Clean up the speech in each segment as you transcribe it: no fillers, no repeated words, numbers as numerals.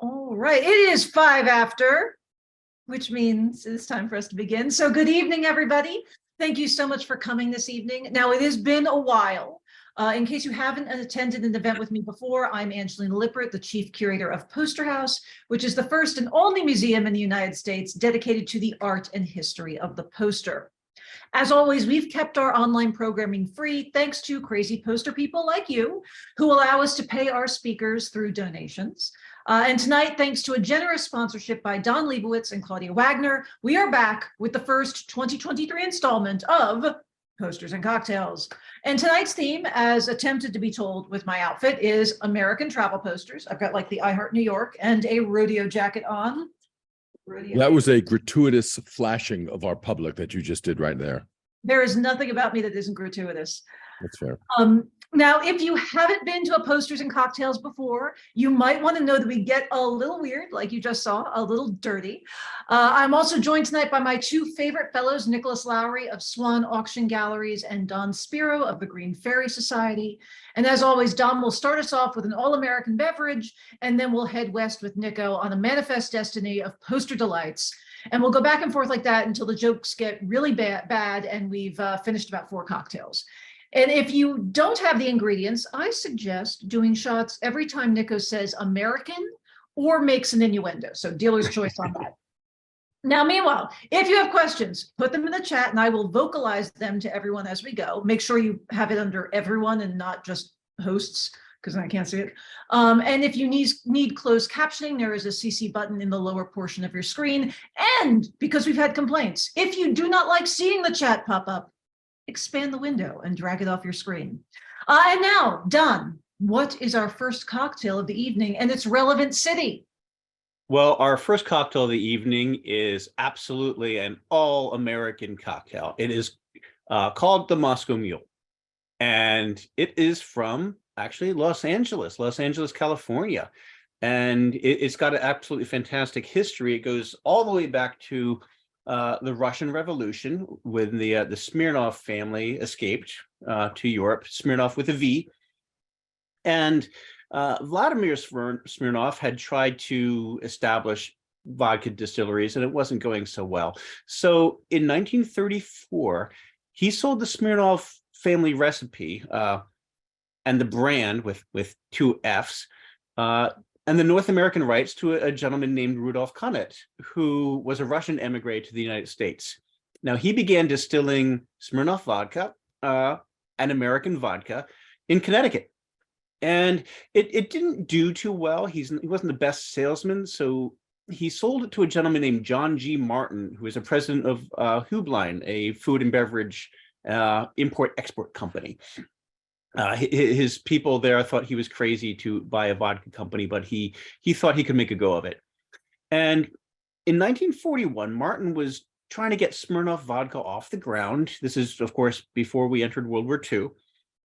All right, it is 5 after, which means it's time for us to begin. So good evening, everybody. Thank you so much for coming this evening. Now, it has been a while. In case you haven't attended an event with me before, I'm Angelina Lippert, the Chief Curator of Poster House, which is the first and only museum in the United States dedicated to the art and history of the poster. As always, we've kept our online programming free thanks to crazy poster people like you who allow us to pay our speakers through donations. And tonight, thanks to a generous sponsorship by Don Leibowitz and Claudia Wagner, we are back with the first 2023 installment of Posters and Cocktails. And tonight's theme, as attempted to be told with my outfit, is American travel posters. I've got like the I Heart New York and a rodeo jacket on. That was a gratuitous flashing of our public that you just did right there. There is nothing about me that isn't gratuitous. That's fair. Now, if you haven't been to a Posters and Cocktails before, you might want to know that we get a little weird, like you just saw, a little dirty. I'm also joined tonight by my two favorite fellows, Nicholas Lowry of Swann Auction Galleries and Don Spiro of the Green Fairy Society. And as always, Don will start us off with an all-American beverage, and then we'll head west with Nico on a manifest destiny of poster delights. And we'll go back and forth like that until the jokes get really bad and we've finished about 4 cocktails. And if you don't have the ingredients, I suggest doing shots every time Nico says American or makes an innuendo. So dealer's choice on that. Now, meanwhile, if you have questions, put them in the chat and I will vocalize them to everyone as we go. Make sure you have it under everyone and not just hosts, because I can't see it. And if you need closed captioning, there is a CC button in the lower portion of your screen. And because we've had complaints, if you do not like seeing the chat pop up, expand the window and drag it off your screen. And now, Don, what is our first cocktail of the evening and its relevant city? Well, our first cocktail of the evening is absolutely an all-American cocktail. It is called the Moscow Mule, and it is from actually Los Angeles, California. And it's got an absolutely fantastic history. It goes all the way back to the Russian Revolution, when the Smirnov family escaped to Europe, Smirnov with a V. And Vladimir Smirnov had tried to establish vodka distilleries, and it wasn't going so well. So in 1934, he sold the Smirnov family recipe and the brand with 2 Fs, and the North American rights to a gentleman named Rudolf Komet, who was a Russian emigre to the United States. Now, he began distilling Smirnoff vodka and American vodka in Connecticut. And it didn't do too well. He wasn't the best salesman, so he sold it to a gentleman named John G. Martin, who was a president of Hubline, a food and beverage import-export company. His people there thought he was crazy to buy a vodka company, but he thought he could make a go of it. And in 1941, Martin was trying to get Smirnoff vodka off the ground. This is, of course, before we entered World War II,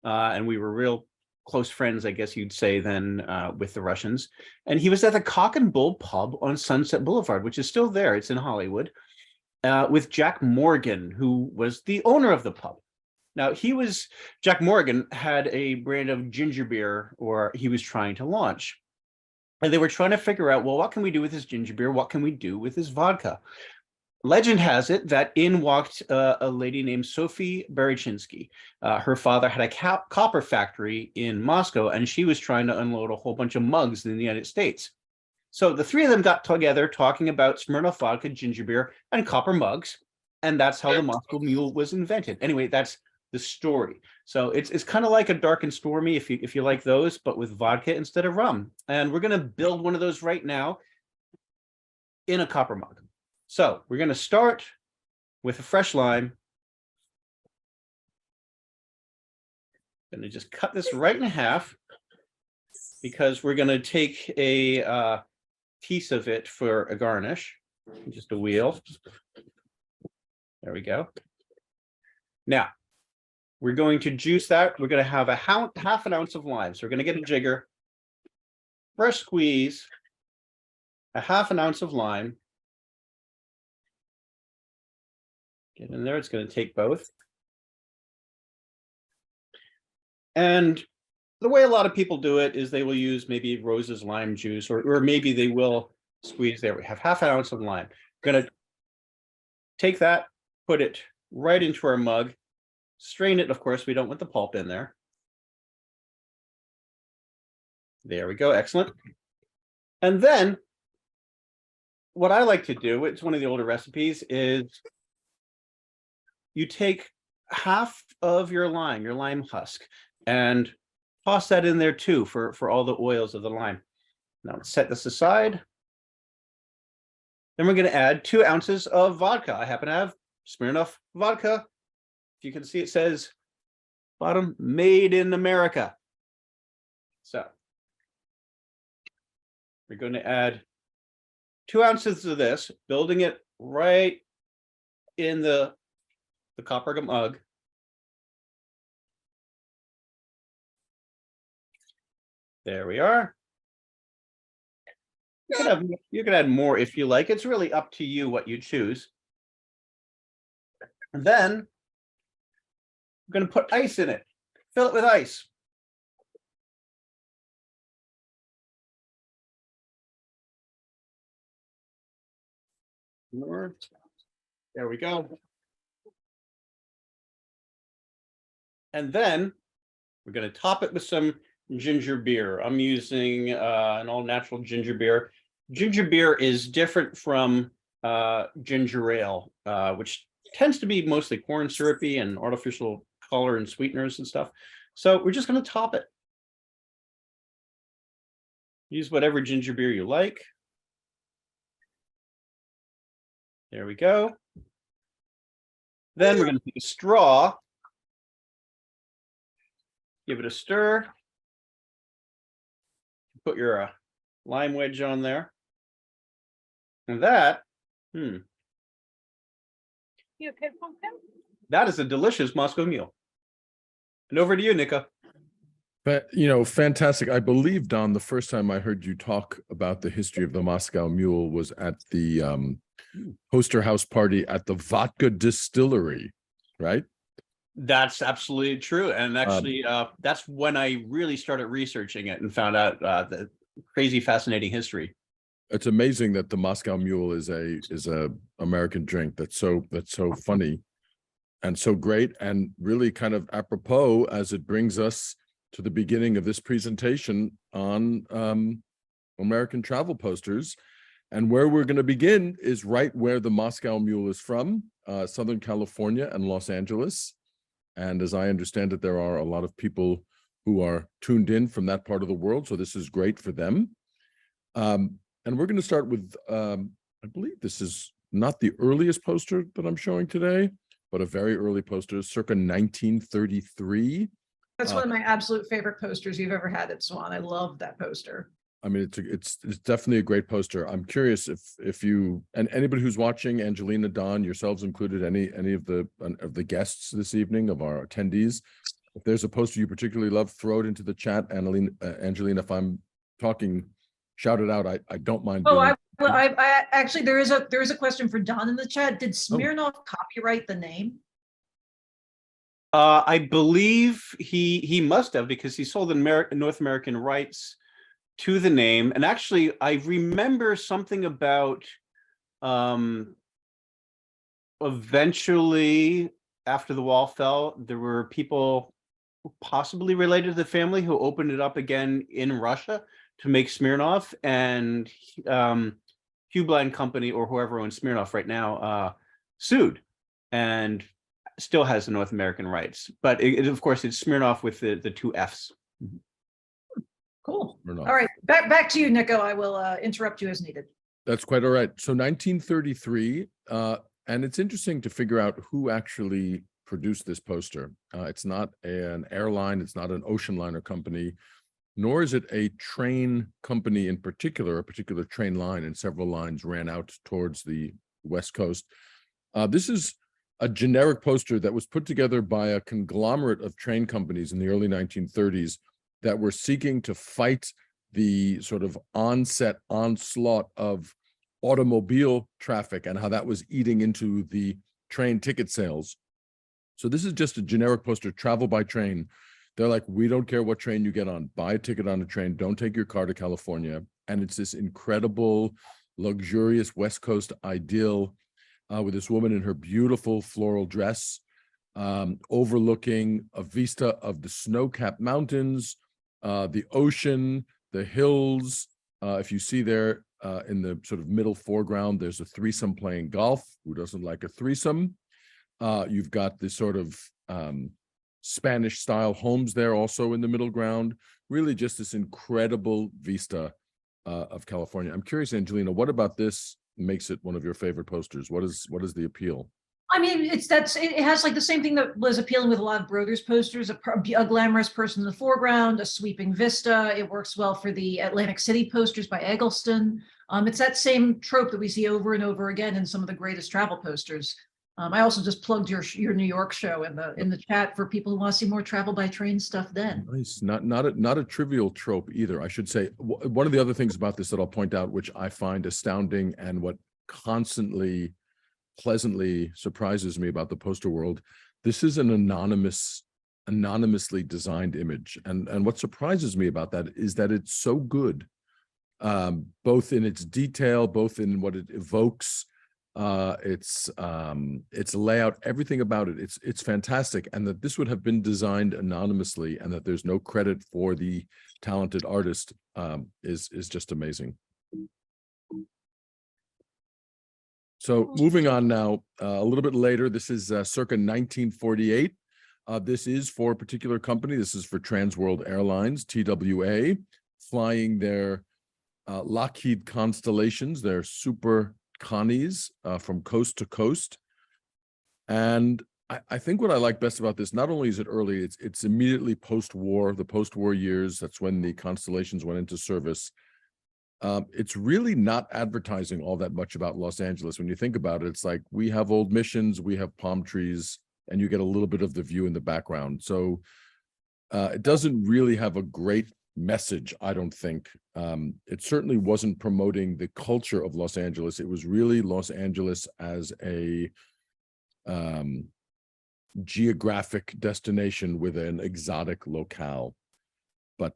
and we were real close friends, I guess you'd say, then with the Russians. And he was at the Cock and Bull pub on Sunset Boulevard, which is still there. It's in Hollywood, with Jack Morgan, who was the owner of the pub. Now, Jack Morgan had a brand of ginger beer, or he was trying to launch. And they were trying to figure out, well, what can we do with this ginger beer? What can we do with this vodka? Legend has it that in walked a lady named Sophie Berechinsky. Her father had a copper factory in Moscow, and she was trying to unload a whole bunch of mugs in the United States. So the 3 of them got together talking about Smirnoff vodka, ginger beer, and copper mugs. And that's how the Moscow Mule was invented. Anyway, that's the story. So it's kind of like a Dark and Stormy, if you like those, but with vodka instead of rum. And we're going to build one of those right now in a copper mug. So we're going to start with a fresh lime. I'm going to just cut this right in half because we're going to take a piece of it for a garnish, just a wheel. There we go. Now, we're going to juice that. We're going to have half an ounce of lime. So we're going to get a jigger, fresh squeeze, a half an ounce of lime. Get in there. It's going to take both. And the way a lot of people do it is they will use maybe Rose's lime juice, or maybe they will squeeze. There we have half an ounce of lime. Gonna take that, put it right into our mug, strain it. Of course, we don't want the pulp in there. There we go, excellent. And then what I like to do, it's one of the older recipes, is you take half of your lime husk, and toss that in there too for all the oils of the lime. Now let's set this aside. Then we're going to add 2 ounces of vodka. I happen to have Smirnoff vodka. If you can see, it says bottom, made in America. So we're going to add 2 ounces of this, building it right in the copper mug. There we are. You can add more if you like. It's really up to you what you choose. And then I'm going to put ice in it. Fill it with ice. More. There we go. And then we're going to top it with some ginger beer. I'm using an all-natural ginger beer. Ginger beer is different from ginger ale, which tends to be mostly corn syrupy and artificial color and sweeteners and stuff. So we're just going to top it. Use whatever ginger beer you like. There we go. Then we're going to take a straw, give it a stir. Put your lime wedge on there. And that, You okay, Pumpkin? that is a delicious Moscow Mule. And over to you, Nika. But, fantastic. I believe, Don, the first time I heard you talk about the history of the Moscow Mule was at the poster house party at the vodka distillery, right? That's absolutely true. And actually, that's when I really started researching it and found out the crazy, fascinating history. It's amazing that the Moscow Mule is a American drink that's so funny and so great, and really kind of apropos as it brings us to the beginning of this presentation on American travel posters. And where we're going to begin is right where the Moscow Mule is from, Southern California and Los Angeles. And as I understand it, there are a lot of people who are tuned in from that part of the world. So this is great for them. And we're going to start with, I believe this is not the earliest poster that I'm showing today, but a very early poster, circa 1933. That's one of my absolute favorite posters you've ever had at Swann. I love that poster. I mean, it's definitely a great poster. I'm curious if you, and anybody who's watching, Angelina, Don, yourselves included, any of the guests this evening, of our attendees, if there's a poster you particularly love, throw it into the chat. Angelina, if I'm talking, shout it out. I don't mind. Oh, I actually, there is a question for Don in the chat. Did Smirnoff copyright the name? I believe he must have, because he sold the North American rights to the name. And actually, I remember something about eventually, after the wall fell, there were people possibly related to the family who opened it up again in Russia to make Smirnoff, and Hubla and Company, or whoever owns Smirnoff right now, sued and still has the North American rights. But of course, it's Smirnoff with the 2 Fs. Cool. All right, back to you, Nico. I will interrupt you as needed. That's quite all right. So 1933, and it's interesting to figure out who actually produced this poster. It's not an airline, it's not an ocean liner company, nor is it a train company in particular, a particular train line, and several lines ran out towards the West Coast. This is a generic poster that was put together by a conglomerate of train companies in the early 1930s that were seeking to fight the sort of onslaught of automobile traffic and how that was eating into the train ticket sales. So this is just a generic poster, travel by train. They're like, we don't care what train you get on. Buy a ticket on a train. Don't take your car to California. And it's this incredible, luxurious West Coast ideal with this woman in her beautiful floral dress, overlooking a vista of the snow-capped mountains, the ocean, the hills. If you see there in the sort of middle foreground, there's a threesome playing golf. Who doesn't like a threesome? You've got this sort of Spanish style homes there also in the middle ground. Really just this incredible vista of California. I'm curious, Angelina, what about this makes it one of your favorite posters? What is the appeal? I mean, it has like the same thing that was appealing with a lot of Brothers posters, a glamorous person in the foreground, a sweeping vista. It works well for the Atlantic City posters by Eggleston. It's that same trope that we see over and over again in some of the greatest travel posters. I also just plugged your New York show in the chat for people who want to see more travel by train stuff then. Nice. Not a trivial trope either, I should say. One of the other things about this that I'll point out, which I find astounding and what constantly pleasantly surprises me about the poster world, this is an anonymously designed image. And what surprises me about that is that it's so good, both in its detail, both in what it evokes, its layout, everything about it. It's fantastic. And that this would have been designed anonymously and that there's no credit for the talented artist is just amazing. So moving on now, a little bit later, this is circa 1948. This is for a particular company. This is for Trans World Airlines, TWA, flying their Lockheed Constellations, their Super Connies from coast to coast. And I think what I like best about this, not only is it early, it's immediately post-war, the post-war years. That's when the Constellations went into service. It's really not advertising all that much about Los Angeles. When you think about it, it's like we have old missions, we have palm trees, and you get a little bit of the view in the background. So it doesn't really have a great message, I don't think. It certainly wasn't promoting the culture of Los Angeles. It was really Los Angeles as a geographic destination with an exotic locale, but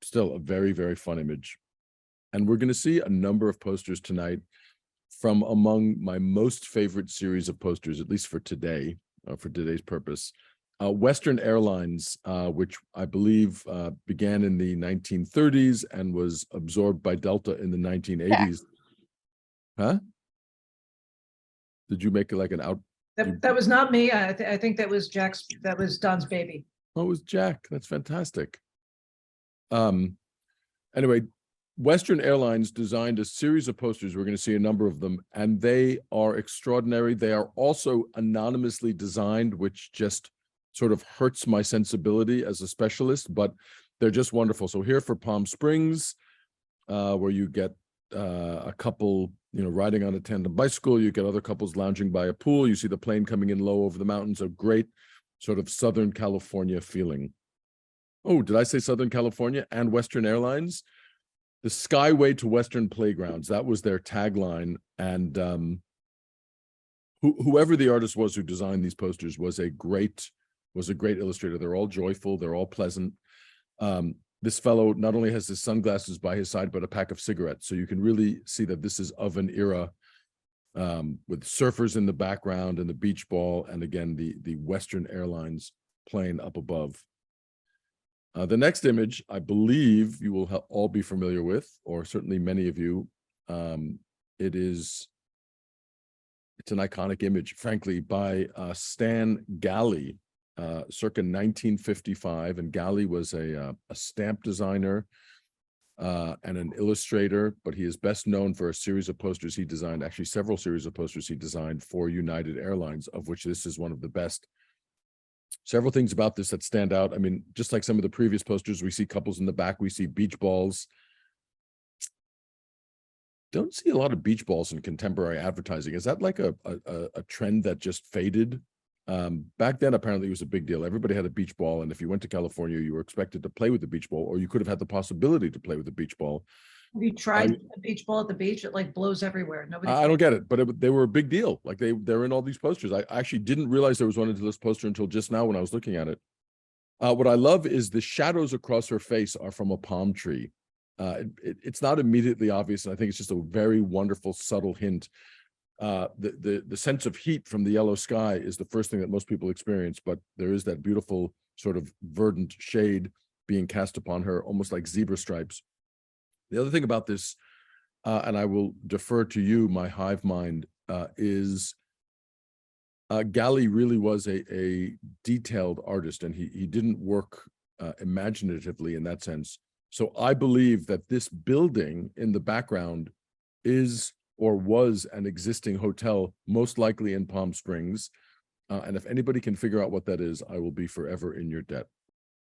still a very, very fun image. And we're going to see a number of posters tonight from among my most favorite series of posters, at least for today, for today's purpose. Western Airlines, which I believe began in the 1930s and was absorbed by Delta in the 1980s. Huh? Did you make it like an out? That was not me. I think that was Don's baby. Oh, it was Jack. That's fantastic. Anyway, Western Airlines designed a series of posters. We're going to see a number of them, and they are extraordinary. They are also anonymously designed, which just sort of hurts my sensibility as a specialist, but they're just wonderful. So here for Palm Springs, where you get a couple, riding on a tandem bicycle, you get other couples lounging by a pool, you see the plane coming in low over the mountains, a great sort of Southern California feeling. Oh, did I say Southern California and Western Airlines? The Skyway to Western Playgrounds, that was their tagline. And whoever the artist was who designed these posters was a great illustrator. They're all joyful, they're all pleasant. This fellow not only has his sunglasses by his side, but a pack of cigarettes. So you can really see that this is of an era with surfers in the background and the beach ball. And again, the Western Airlines plane up above. The next image, I believe you will all be familiar with, or certainly many of you. It's an iconic image, frankly, by Stan Galley, circa 1955. And Galley was a stamp designer and an illustrator, but he is best known for a series of posters he designed, actually several series of posters he designed for United Airlines, of which this is one of the best. Several things about this that stand out. I mean, just like some of the previous posters, we see couples in the back, we see beach balls. Don't see a lot of beach balls in contemporary advertising. Is that like a trend that just faded? Back then, apparently it was a big deal. Everybody had a beach ball, and if you went to California, you were expected to play with the beach ball, or you could have had the possibility to play with the beach ball. Have you tried a beach ball at the beach? It like blows everywhere. Nobody. I don't get it, but they were a big deal. Like they're in all these posters. I actually didn't realize there was one into this poster until just now when I was looking at it. What I love is the shadows across her face are from a palm tree. It's not immediately obvious, and I think it's just a very wonderful, subtle hint. The sense of heat from the yellow sky is the first thing that most people experience, but there is that beautiful sort of verdant shade being cast upon her, almost like zebra stripes. The other thing about this, and I will defer to you, my hive mind, is Galli really was a detailed artist, and he didn't work imaginatively in that sense. So I believe that this building in the background is or was an existing hotel, most likely in Palm Springs. And if anybody can figure out what that is, I will be forever in your debt.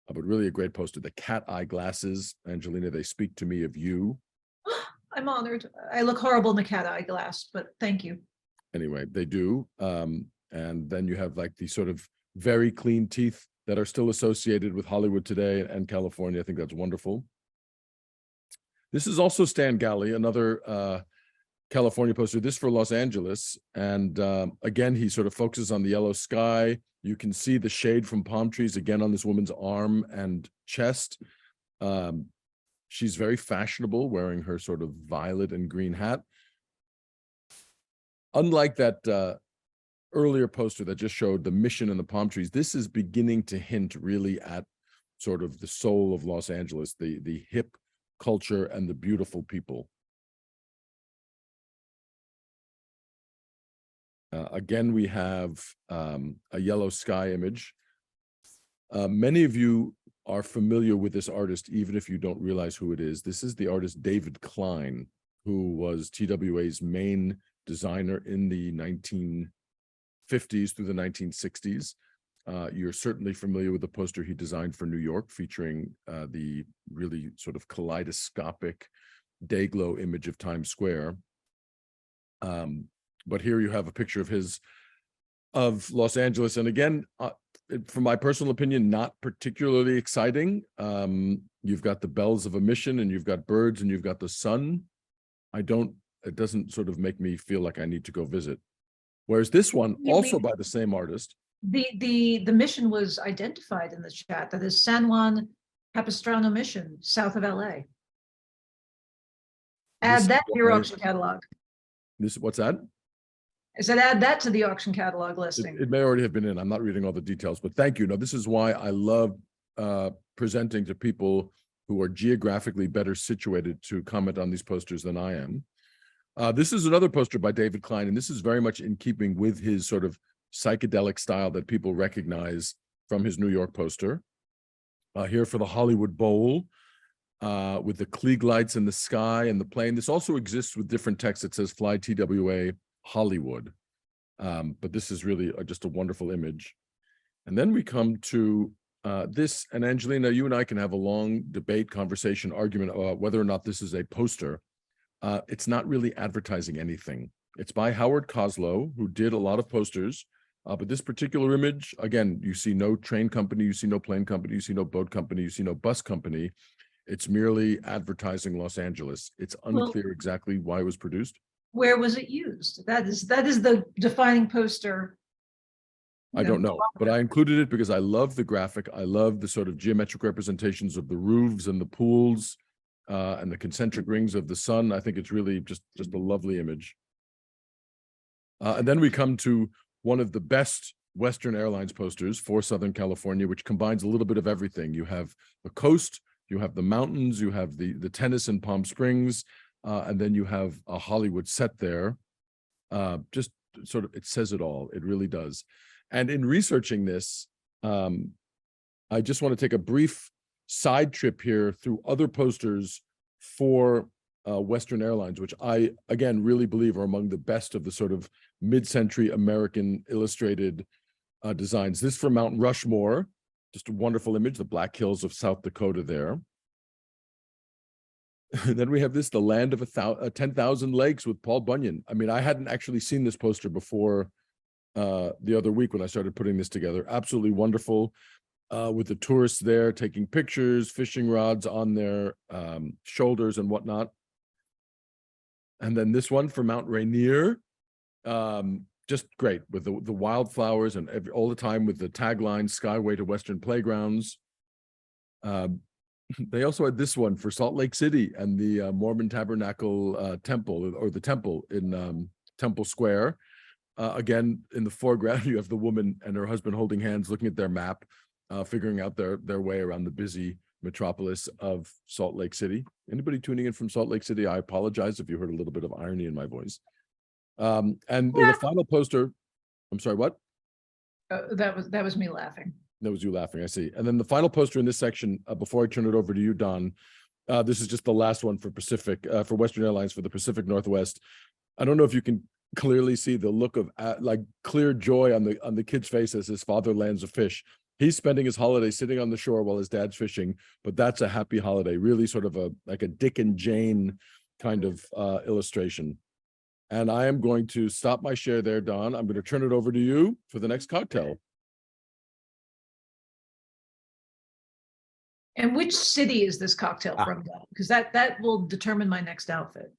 But really a great poster. The cat eye glasses, Angelina, they speak to me of you. I'm honored. I look horrible in the cat eye glass, but thank you. Anyway, they do. And then you have like the sort of very clean teeth that are still associated with Hollywood today and California. I think that's wonderful. This is also Stan Galli, another California poster, this for Los Angeles. And again, he sort of focuses on the yellow sky. You can see the shade from palm trees again on this woman's arm and chest. She's very fashionable, wearing her sort of violet and green hat. Unlike that earlier poster that just showed the mission and the palm trees, this is beginning to hint really at sort of the soul of Los Angeles, the hip culture and the beautiful people. Again, we have a yellow sky image. Many of you are familiar with this artist, even if you don't realize who it is. This is the artist David Klein, who was TWA's main designer in the 1950s through the 1960s. You're certainly familiar with the poster he designed for New York, featuring the really sort of kaleidoscopic day glow image of Times Square. But here you have a picture of his, of Los Angeles. And again, from my personal opinion, not particularly exciting. You've got the bells of a mission, and you've got birds, and you've got the sun. It doesn't sort of make me feel like I need to go visit. Whereas this one, also by the same artist. The mission was identified in the chat. That is San Juan Capistrano Mission, south of LA. Add that to your auction catalog. What's that? I said add that to the auction catalog listing. It may already have been in. I'm not reading all the details, but thank you. No, this is why I love presenting to people who are geographically better situated to comment on these posters than I am. This is another poster by David Klein, and this is very much in keeping with his sort of psychedelic style that people recognize from his New York poster. Here for the Hollywood Bowl, with the Klieg lights in the sky and the plane. This also exists with different text that says Fly TWA Hollywood. But this is really just a wonderful image. And then we come to this, and Angelina, you and I can have a long debate, conversation, argument about whether or not this is a poster. It's not really advertising anything. It's by Howard Coslow, who did a lot of posters. But this particular image, again, you see no train company, you see no plane company, you see no boat company, you see no bus company. It's merely advertising Los Angeles. It's unclear exactly why it was produced. Where was it used? That is the defining poster. I don't know, but I included it because I love the graphic. I love the sort of geometric representations of the roofs and the pools and the concentric rings of the sun. I think it's really just a lovely image. And then we come to one of the best Western Airlines posters for Southern California, which combines a little bit of everything. You have the coast, you have the mountains, you have the tennis in Palm Springs, and then you have a Hollywood set there. Just sort of, it says it all. It really does. And in researching this, I just want to take a brief side trip here through other posters for Western Airlines, which I, again, really believe are among the best of the sort of mid-century American illustrated designs. This for Mount Rushmore, just a wonderful image, the Black Hills of South Dakota there. Then we have this, the land of 10,000 lakes with Paul Bunyan. I mean, I hadn't actually seen this poster before the other week when I started putting this together. Absolutely wonderful, with the tourists there taking pictures, fishing rods on their shoulders and whatnot. And then this one for Mount Rainier. just great with the wildflowers and all the time with the tagline "Skyway to Western Playgrounds." They also had this one for Salt Lake City and the Mormon Tabernacle Temple, or the temple in Temple Square. Again, in the foreground, you have the woman and her husband holding hands, looking at their map, figuring out their way around the busy metropolis of Salt Lake City. Anybody tuning in from Salt Lake City, I apologize if you heard a little bit of irony in my voice. And the final poster, I'm sorry, what? That was me laughing. That was you laughing, I see. And then the final poster in this section, before I turn it over to you, Don, this is just the last one for Pacific, for Western Airlines for the Pacific Northwest. I don't know if you can clearly see the look of like clear joy on the kid's face as his father lands a fish. He's spending his holiday sitting on the shore while his dad's fishing, but that's a happy holiday, really sort of like a Dick and Jane kind of illustration. And I am going to stop my share there, Don. I'm going to turn it over to you for the next cocktail. And which city is this cocktail from, Don? Because that will determine my next outfit.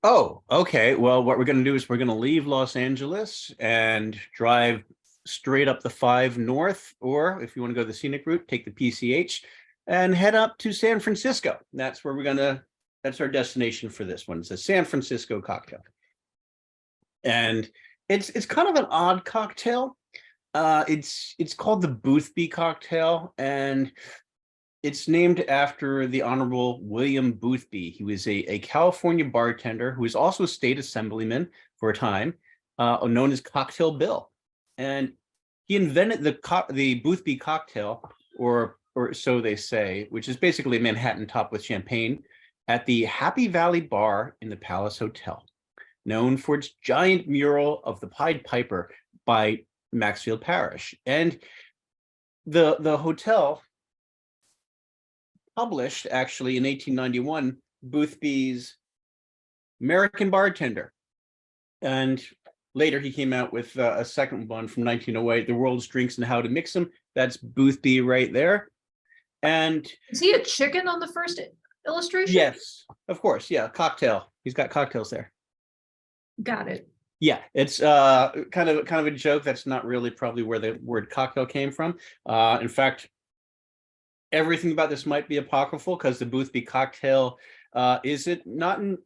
Oh, okay. Well, what we're going to do is we're going to leave Los Angeles and drive straight up the 5 north, or if you want to go the scenic route, take the PCH and head up to San Francisco. That's where that's our destination for this one. It's a San Francisco cocktail. And it's kind of an odd cocktail. It's called the Boothby cocktail, and it's named after the Honorable William Boothby. He was a California bartender who was also a state assemblyman for a time, known as Cocktail Bill. And he invented the Boothby cocktail, or so they say, which is basically a Manhattan topped with champagne, at the Happy Valley Bar in the Palace Hotel, known for its giant mural of the Pied Piper by Maxfield Parrish. And the hotel published, actually, in 1891, Boothby's American Bartender. And later he came out with a second one from 1908, The World's Drinks and How to Mix Them. That's Boothby right there. And is he a chicken on the first illustration? Yes, of course. Yeah, cocktail. He's got cocktails there. Got it. Yeah, it's kind of a joke. That's not really probably where the word cocktail came from. In fact, everything about this might be apocryphal because the Boothby cocktail is it not in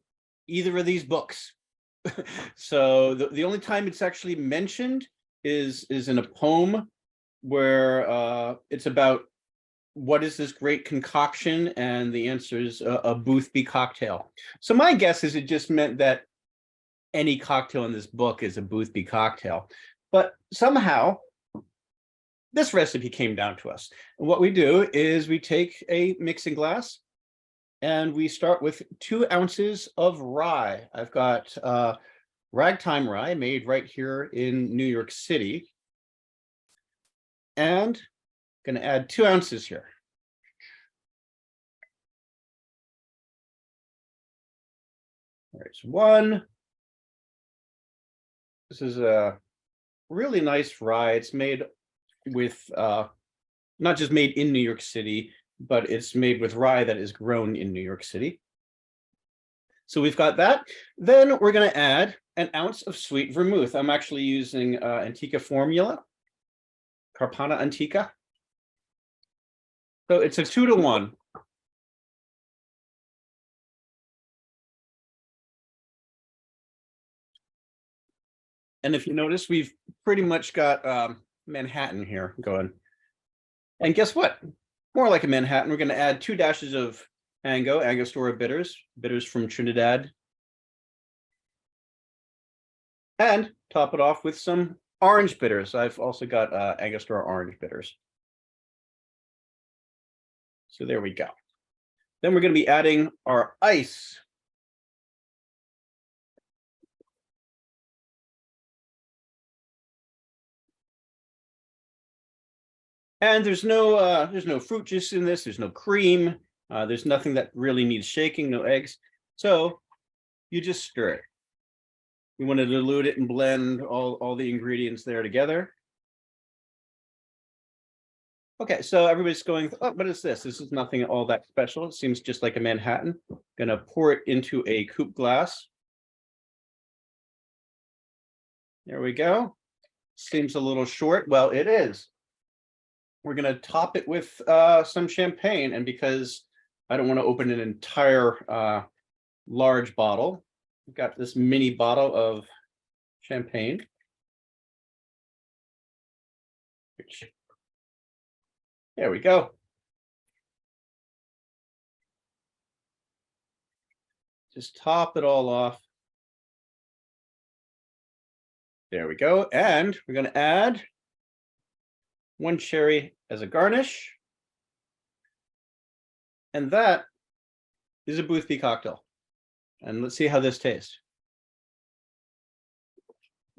either of these books. So the only time it's actually mentioned is in a poem where it's about what is this great concoction, and the answer is a Boothby cocktail. So my guess is it just meant that any cocktail in this book is a Boothby cocktail, but somehow this recipe came down to us. And what we do is we take a mixing glass and we start with 2 ounces of rye. I've got ragtime rye made right here in New York City. And I'm going to add 2 ounces here. All right, so 1. This is a really nice rye. It's made with, not just made in New York City, but it's made with rye that is grown in New York City. So we've got that. Then we're going to add an ounce of sweet vermouth. I'm actually using Antica formula, Carpana Antica. So it's a 2-to-1. And if you notice, we've pretty much got Manhattan here going. And guess what? More like a Manhattan. We're going to add 2 dashes of Angostura bitters from Trinidad. And top it off with some orange bitters. I've also got Angostura orange bitters. So there we go. Then we're going to be adding our ice. And there's no fruit juice in this. There's no cream. There's nothing that really needs shaking. No eggs. So you just stir it. You want to dilute it and blend all the ingredients there together. Okay, so everybody's going, oh, what is this? This is nothing all that special. It seems just like a Manhattan. Gonna pour it into a coupe glass. There we go. Seems a little short. Well, it is. We're going to top it with some champagne. And because I don't want to open an entire large bottle, I've got this mini bottle of champagne. There we go. Just top it all off. There we go. And we're going to add one cherry as a garnish. And that is a Boothby cocktail. And let's see how this tastes.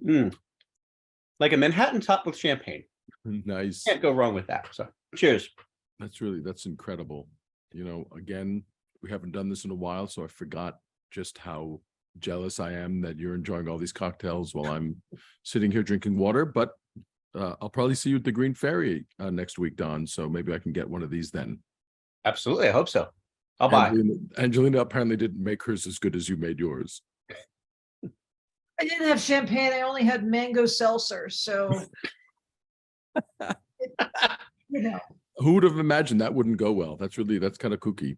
Like a Manhattan top with champagne. Nice. Can't go wrong with that. So cheers. That's incredible. You know, again, we haven't done this in a while, so I forgot just how jealous I am that you're enjoying all these cocktails while I'm sitting here drinking water. But I'll probably see you at the Green Ferry next week, Don. So maybe I can get one of these then. Absolutely. I hope so. I'll buy. Angelina apparently didn't make hers as good as you made yours. I didn't have champagne. I only had mango seltzer. So, you know. Who would have imagined that wouldn't go well? That's kind of kooky.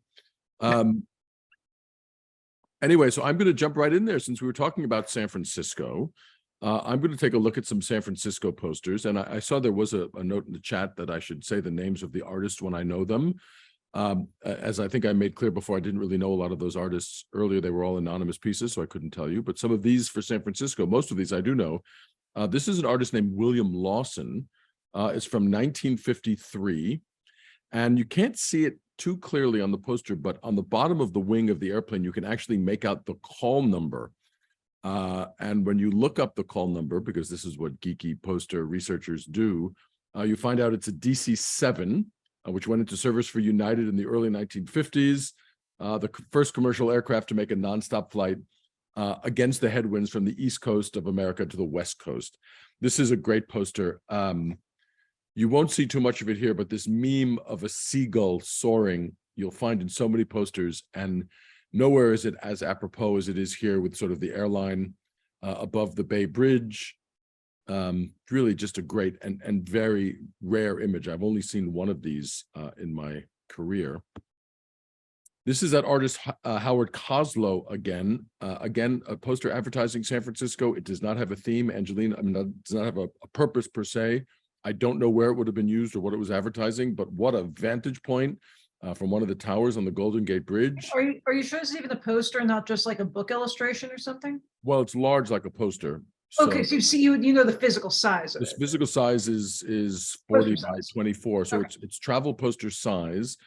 Anyway, so I'm going to jump right in there since we were talking about San Francisco. I'm going to take a look at some San Francisco posters. And I saw there was a note in the chat that I should say the names of the artists when I know them. As I think I made clear before, I didn't really know a lot of those artists earlier. They were all anonymous pieces, so I couldn't tell you. But some of these for San Francisco, most of these I do know. This is an artist named William Lawson. It's from 1953. And you can't see it too clearly on the poster, but on the bottom of the wing of the airplane, you can actually make out the call number. And when you look up the call number, because this is what geeky poster researchers do, you find out it's a DC-7, which went into service for United in the early 1950s, the first commercial aircraft to make a nonstop flight against the headwinds from the East Coast of America to the West Coast. This is a great poster. You won't see too much of it here, but this meme of a seagull soaring, you'll find in so many posters, and nowhere is it as apropos as it is here with sort of the airline above the Bay Bridge. Really just a great and very rare image. I've only seen one of these in my career. This is that artist Howard Koslow again. Again, a poster advertising San Francisco. It does not have a theme, Angelina. I mean, it does not have a purpose per se. I don't know where it would have been used or what it was advertising, but what a vantage point from one of the towers on the Golden Gate Bridge. Are you sure this is even a poster and not just like a book illustration or something? Well, it's large like a poster. Okay, so you see, you know the physical size of this it. physical size is 40 by 24, so Okay. it's travel poster size.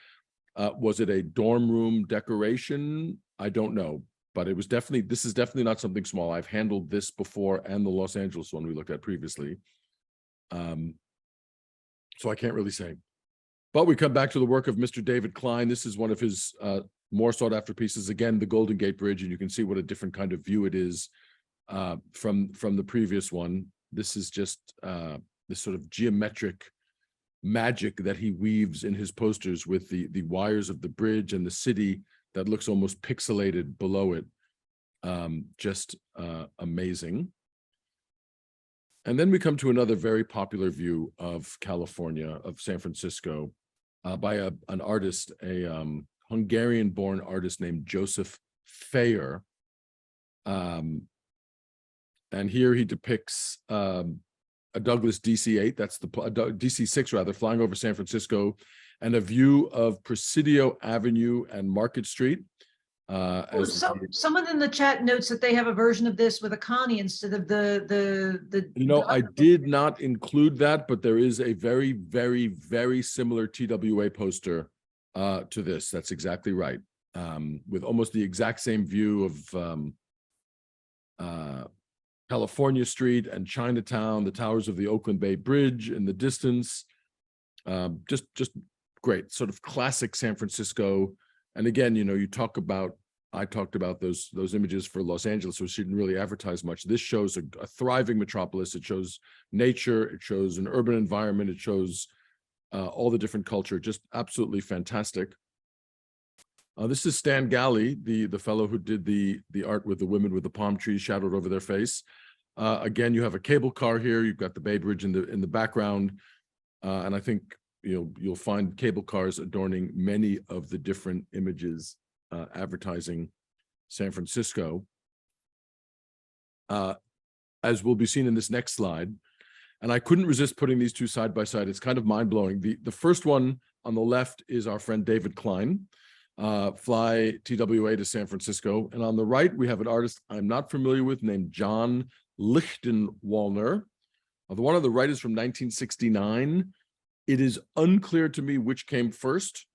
Was it a dorm room decoration? I don't know, but it was definitely, this is definitely not something small. I've handled this before and the Los Angeles one we looked at previously. So I can't really say. But we come back to the work of Mr. David Klein. This is one of his more sought after pieces. Again, the Golden Gate Bridge, and you can see what a different kind of view it is from the previous one. This is just this sort of geometric magic that he weaves in his posters with the wires of the bridge and the city that looks almost pixelated below it. Just amazing. And then we come to another very popular view of California, of San Francisco, by an artist, a Hungarian-born artist named Joseph Fayer. And here he depicts a Douglas DC-8, that's the DC-6 rather, flying over San Francisco, and a view of Presidio Avenue and Market Street. Someone in the chat notes that they have a version of this with a Connie instead of the. You know, I did not include that, but there is a very, very, very similar TWA poster to this. That's exactly right. With almost the exact same view of California Street and Chinatown, the towers of the Oakland Bay Bridge in the distance. Just great, sort of classic San Francisco. And again, you know, I talked about those images for Los Angeles, which didn't really advertise much. This shows a thriving metropolis. It shows nature. It shows an urban environment. It shows all the different culture. Just absolutely fantastic. This is Stan Galley, the fellow who did the art with the women with the palm trees shadowed over their face. Again, you have a cable car here. You've got the Bay Bridge in the background, and I think you'll find cable cars adorning many of the different images advertising San Francisco, as will be seen in this next slide. And I couldn't resist putting these two side by side. It's kind of mind blowing. The first one on the left is our friend David Klein, fly TWA to San Francisco. And on the right, we have an artist I'm not familiar with named John Lichtenwallner. The one on the right is from 1969. It is unclear to me which came first,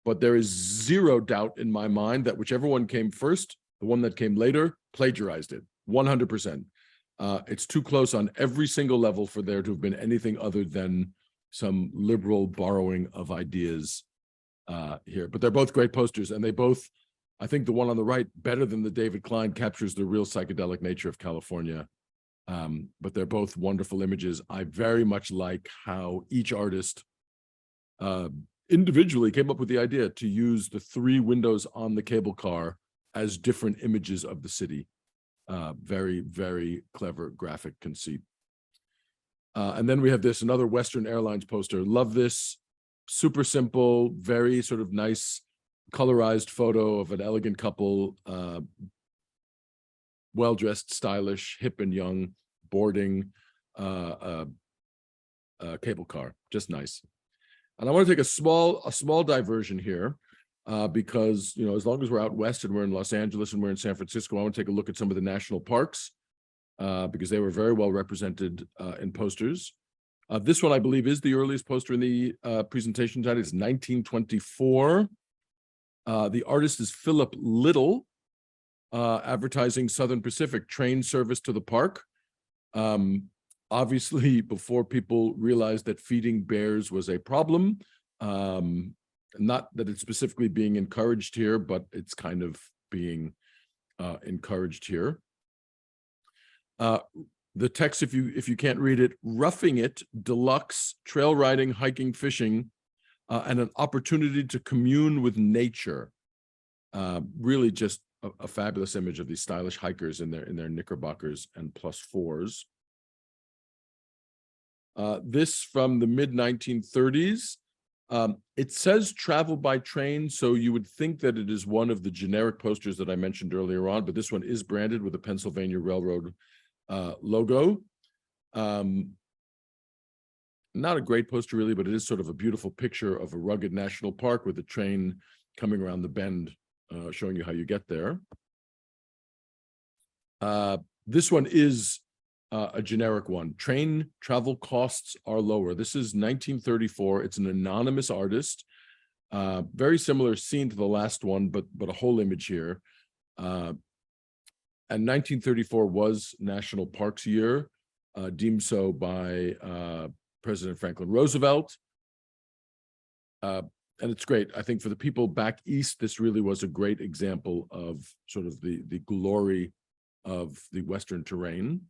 but there is zero doubt in my mind that whichever one came first, the one that came later plagiarized it, 100%. It's too close on every single level for there to have been anything other than some liberal borrowing of ideas here. But they're both great posters, and they both, I think the one on the right, better than the David Klein, captures the real psychedelic nature of California. But they're both wonderful images. I very much like how each artist individually came up with the idea to use the three windows on the cable car as different images of the city. Very, very clever graphic conceit. And then we have another Western Airlines poster. Love this. Super simple, very sort of nice colorized photo of an elegant couple, well-dressed, stylish, hip and young, boarding a cable car. Just nice. And I want to take a small diversion here. Because, as long as we're out west and we're in Los Angeles and we're in San Francisco, I want to take a look at some of the national parks because they were very well represented in posters. This one, I believe, is the earliest poster in the presentation tonight. It's 1924. The artist is Philip Little, advertising Southern Pacific train service to the park. Obviously, before people realized that feeding bears was a problem. Not that it's specifically being encouraged here, but it's kind of being encouraged here. The text, if you can't read it: roughing it, deluxe, trail riding, hiking, fishing, and an opportunity to commune with nature. Really just a fabulous image of these stylish hikers in their knickerbockers and +4s. This from the mid-1930s. It says travel by train, so you would think that it is one of the generic posters that I mentioned earlier on, but this one is branded with a Pennsylvania Railroad logo. Not a great poster really, but it is sort of a beautiful picture of a rugged national park with a train coming around the bend, showing you how you get there. This one is a generic one. Train travel costs are lower. This is 1934. It's an anonymous artist. Very similar scene to the last one, but a whole image here. And 1934 was National Parks Year, deemed so by President Franklin Roosevelt. And it's great. I think for the people back east, this really was a great example of sort of the glory of the Western terrain.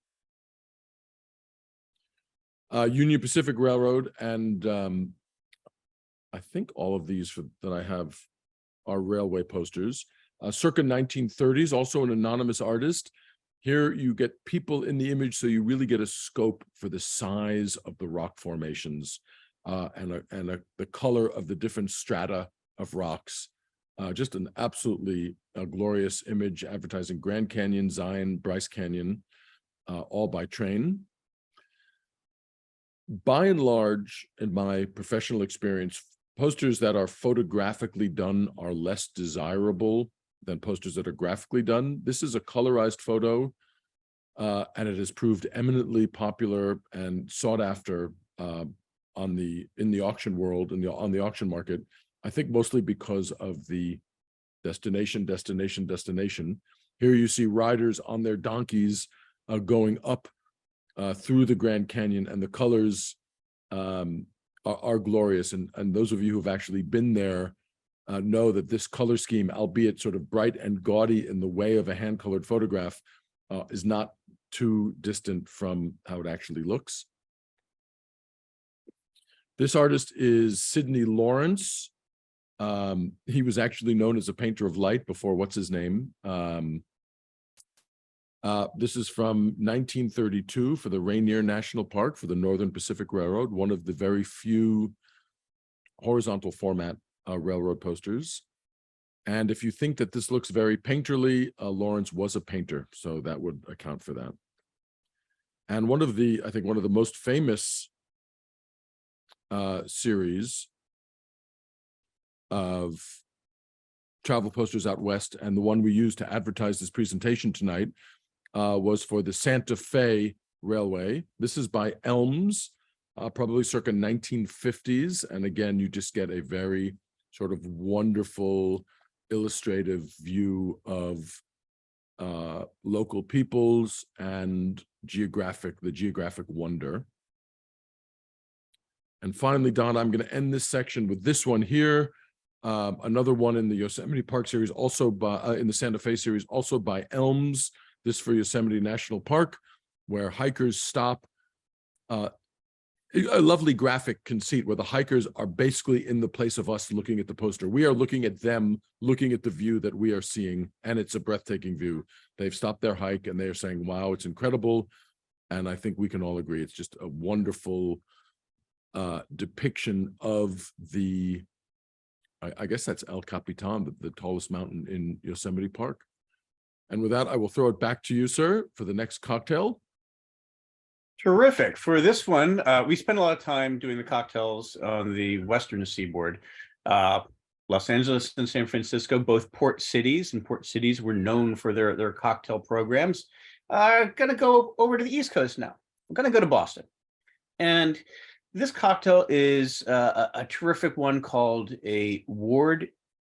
Union Pacific Railroad, and I think all of these that I have are railway posters. Circa 1930s, also an anonymous artist. Here you get people in the image, so you really get a scope for the size of the rock formations and the color of the different strata of rocks. Just an absolutely glorious image advertising Grand Canyon, Zion, Bryce Canyon, all by train. By and large, in my professional experience, posters that are photographically done are less desirable than posters that are graphically done. This is a colorized photo, and it has proved eminently popular and sought after in the auction world, on the auction market. I think mostly because of the destination. Here you see riders on their donkeys going up through the Grand Canyon, and the colors are glorious. And those of you who've actually been there know that this color scheme, albeit sort of bright and gaudy in the way of a hand-colored photograph, is not too distant from how it actually looks. This artist is Sidney Lawrence. He was actually known as a painter of light before what's his name? This is from 1932 for the Rainier National Park for the Northern Pacific Railroad, one of the very few horizontal format railroad posters. And if you think that this looks very painterly, Lawrence was a painter, so that would account for that. And I think one of the most famous series of travel posters out west, and the one we used to advertise this presentation tonight, was for the Santa Fe Railway. This is by Elms, probably circa 1950s. And again, you just get a very sort of wonderful illustrative view of local peoples and the geographic wonder. And finally, Don, I'm going to end this section with this one here. Another one in the Yosemite Park series, also by in the Santa Fe series, also by Elms. This for Yosemite National Park, where hikers stop. A lovely graphic conceit where the hikers are basically in the place of us looking at the poster. We are looking at them, looking at the view that we are seeing, and it's a breathtaking view. They've stopped their hike and they are saying, wow, it's incredible. And I think we can all agree it's just a wonderful depiction of the, I guess that's El Capitan, the tallest mountain in Yosemite Park. And with that, I will throw it back to you, sir, for the next cocktail. Terrific. For this one, we spent a lot of time doing the cocktails on the Western Seaboard. Los Angeles and San Francisco, both port cities, and port cities were known for their cocktail programs. Going to go over to the East Coast now. I'm going to go to Boston. And this cocktail is a terrific one called a Ward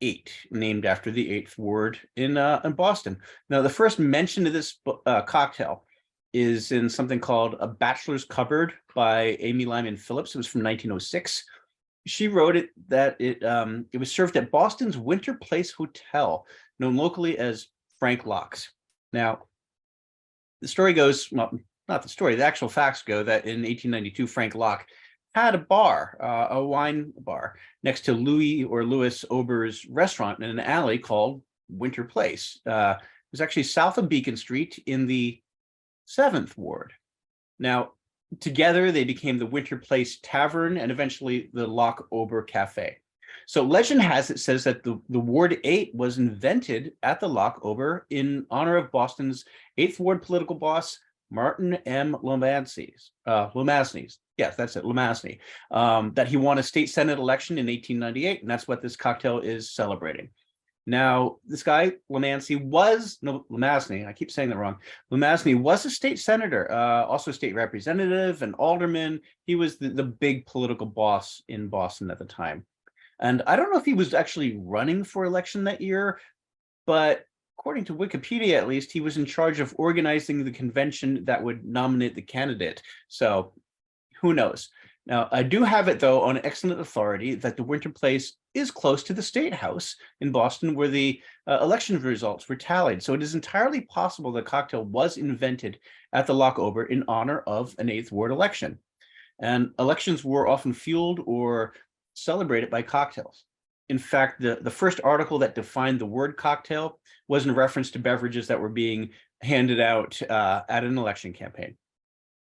8, named after the 8th ward in Boston. Now, the first mention of this cocktail is in something called A Bachelor's Cupboard by Amy Lyman Phillips. It was from 1906. She wrote it that it was served at Boston's Winter Place Hotel, known locally as Frank Locke's. Now, the story goes, well, not the story, the actual facts go that in 1892, Frank Locke had a bar, a wine bar, next to Louis Ober's restaurant in an alley called Winter Place. It was actually south of Beacon Street in the 7th Ward. Now, together they became the Winter Place Tavern and eventually the Locke Ober Cafe. So legend has it says that the Ward 8 was invented at the Locke Ober in honor of Boston's 8th Ward political boss, Martin M. Lomasney. Yes, that's it, Lomasney. That he won a state senate election in 1898, and that's what this cocktail is celebrating. Now, this guy, Lomasney, I keep saying that wrong. Lomasney was a state senator, also state representative and alderman. He was the big political boss in Boston at the time. And I don't know if he was actually running for election that year, but according to Wikipedia, at least, he was in charge of organizing the convention that would nominate the candidate. So who knows? Now, I do have it, though, on excellent authority that the Winter Place is close to the State House in Boston, where the election results were tallied. So it is entirely possible the cocktail was invented at the Locke Ober in honor of an 8th Ward election. And elections were often fueled or celebrated by cocktails. In fact, the first article that defined the word cocktail was in reference to beverages that were being handed out at an election campaign.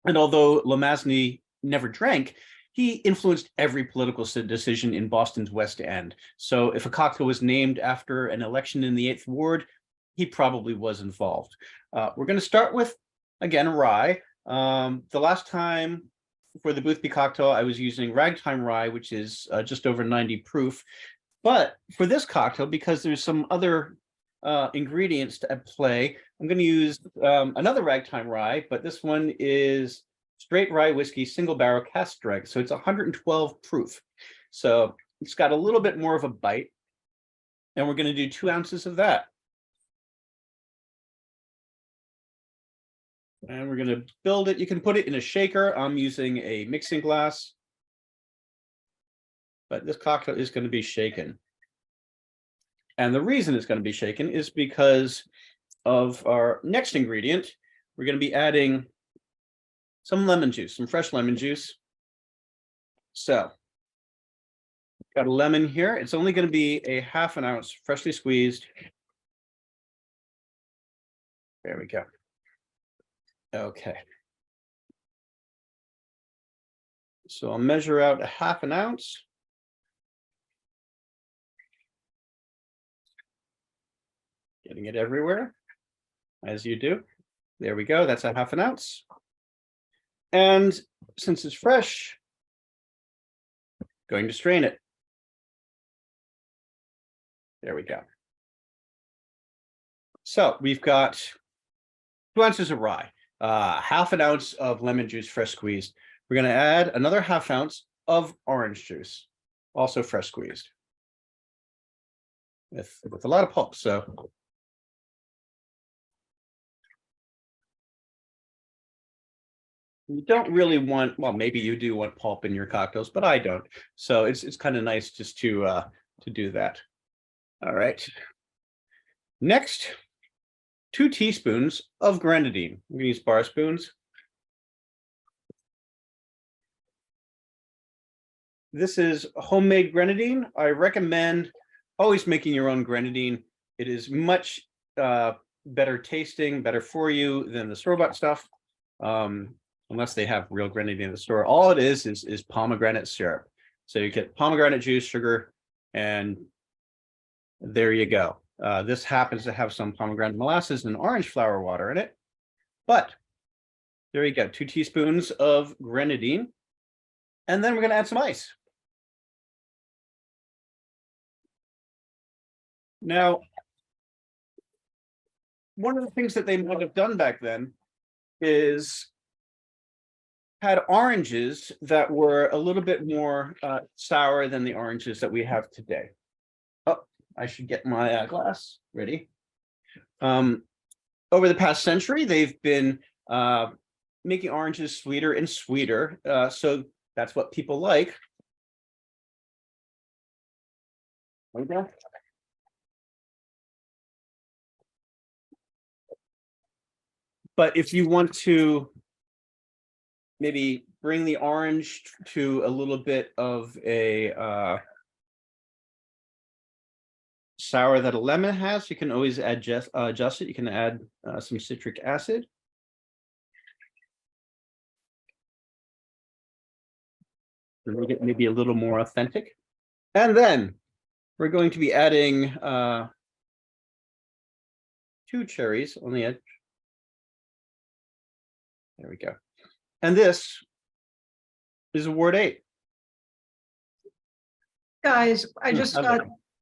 And although Lomasney never drank, he influenced every political decision in Boston's West End. So if a cocktail was named after an election in the 8th Ward, he probably was involved. We're going to start with, again, rye. The last time for the Boothby cocktail, I was using ragtime rye, which is just over 90 proof. But for this cocktail, because there's some other ingredients at play, I'm going to use another ragtime rye, but this one is straight rye whiskey, single barrel cask strength. So it's 112 proof. So it's got a little bit more of a bite. And we're going to do 2 ounces of that. And we're going to build it. You can put it in a shaker. I'm using a mixing glass. But this cocktail is going to be shaken. And the reason it's going to be shaken is because of our next ingredient. We're going to be adding some lemon juice, some fresh lemon juice. So, got a lemon here. It's only going to be a ½ ounce, freshly squeezed. There we go. Okay. So I'll measure out a 1/2 ounce. Getting it everywhere, as you do. There we go. That's a 1/2 ounce. And since it's fresh, going to strain it. There we go. So we've got 2 ounces of rye, 1/2 ounce of lemon juice, fresh squeezed. We're going to add another 1/2 ounce of orange juice, also fresh squeezed, with a lot of pulp. So you don't really want, well, maybe you do want pulp in your cocktails, but I don't. So it's kind of nice just to do that. All right. Next, 2 teaspoons of grenadine. I'm going to use bar spoons. This is homemade grenadine. I recommend always making your own grenadine. It is much better tasting, better for you than the store-bought stuff. Unless they have real grenadine in the store. All it is pomegranate syrup. So you get pomegranate juice, sugar, and there you go. This happens to have some pomegranate molasses and orange flower water in it. But there you go, 2 teaspoons of grenadine. And then we're going to add some ice. Now, one of the things that they might have done back then is had oranges that were a little bit more sour than the oranges that we have today. Oh, I should get my glass ready. Over the past century, they've been making oranges sweeter and sweeter. So that's what people like. Okay. But if you want to maybe bring the orange to a little bit of a sour that a lemon has, you can always adjust it. You can add some citric acid. To make it maybe a little more authentic. And then we're going to be adding 2 cherries on the edge. There we go. And this is Ward 8. Guys, I just got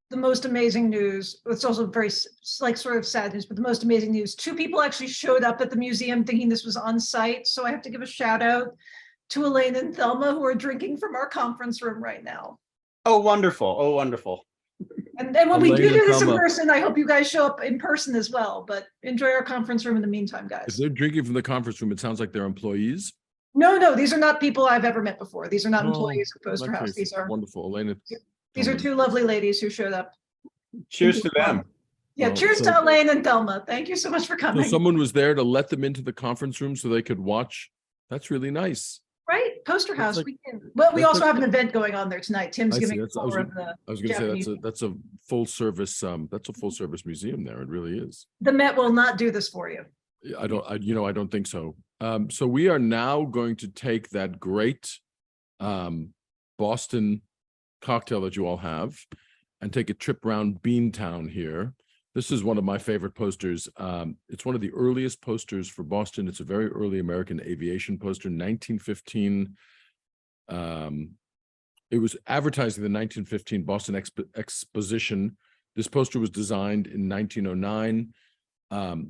the most amazing news. It's also very sort of sad news, but the most amazing news. 2 people actually showed up at the museum thinking this was on site. So I have to give a shout out to Elaine and Thelma, who are drinking from our conference room right now. Oh, wonderful. Oh, wonderful. And then when we Elaine do and this in Thelma. person, I hope you guys show up in person as well, but enjoy our conference room in the meantime, If guys. they're drinking from the conference room, it sounds like they're employees. No, these are not people I've ever met before. These are not Oh, employees of in Poster that House. case, These are wonderful. Elaine, these are 2 lovely ladies who showed up. Cheers to them. Yeah, Well, cheers so- to Elaine and Thelma. Thank you so much for So coming. someone was there to let them into the conference room so they could watch. That's really nice. Right, Poster That's House. like- We can. Well, we that's also like- have an event going on there tonight. Tim's I see. giving a That's- I tour of the I was going to say Japanese. that's a full service. That's a full service museum there. It really is. The Met will not do this for you. I don't think so. So we are now going to take that great Boston cocktail that you all have and take a trip around Beantown here. This is one of my favorite posters. It's one of the earliest posters for Boston. It's a very early American aviation poster, 1915. It was advertised in the 1915 Boston Exposition. This poster was designed in 1909.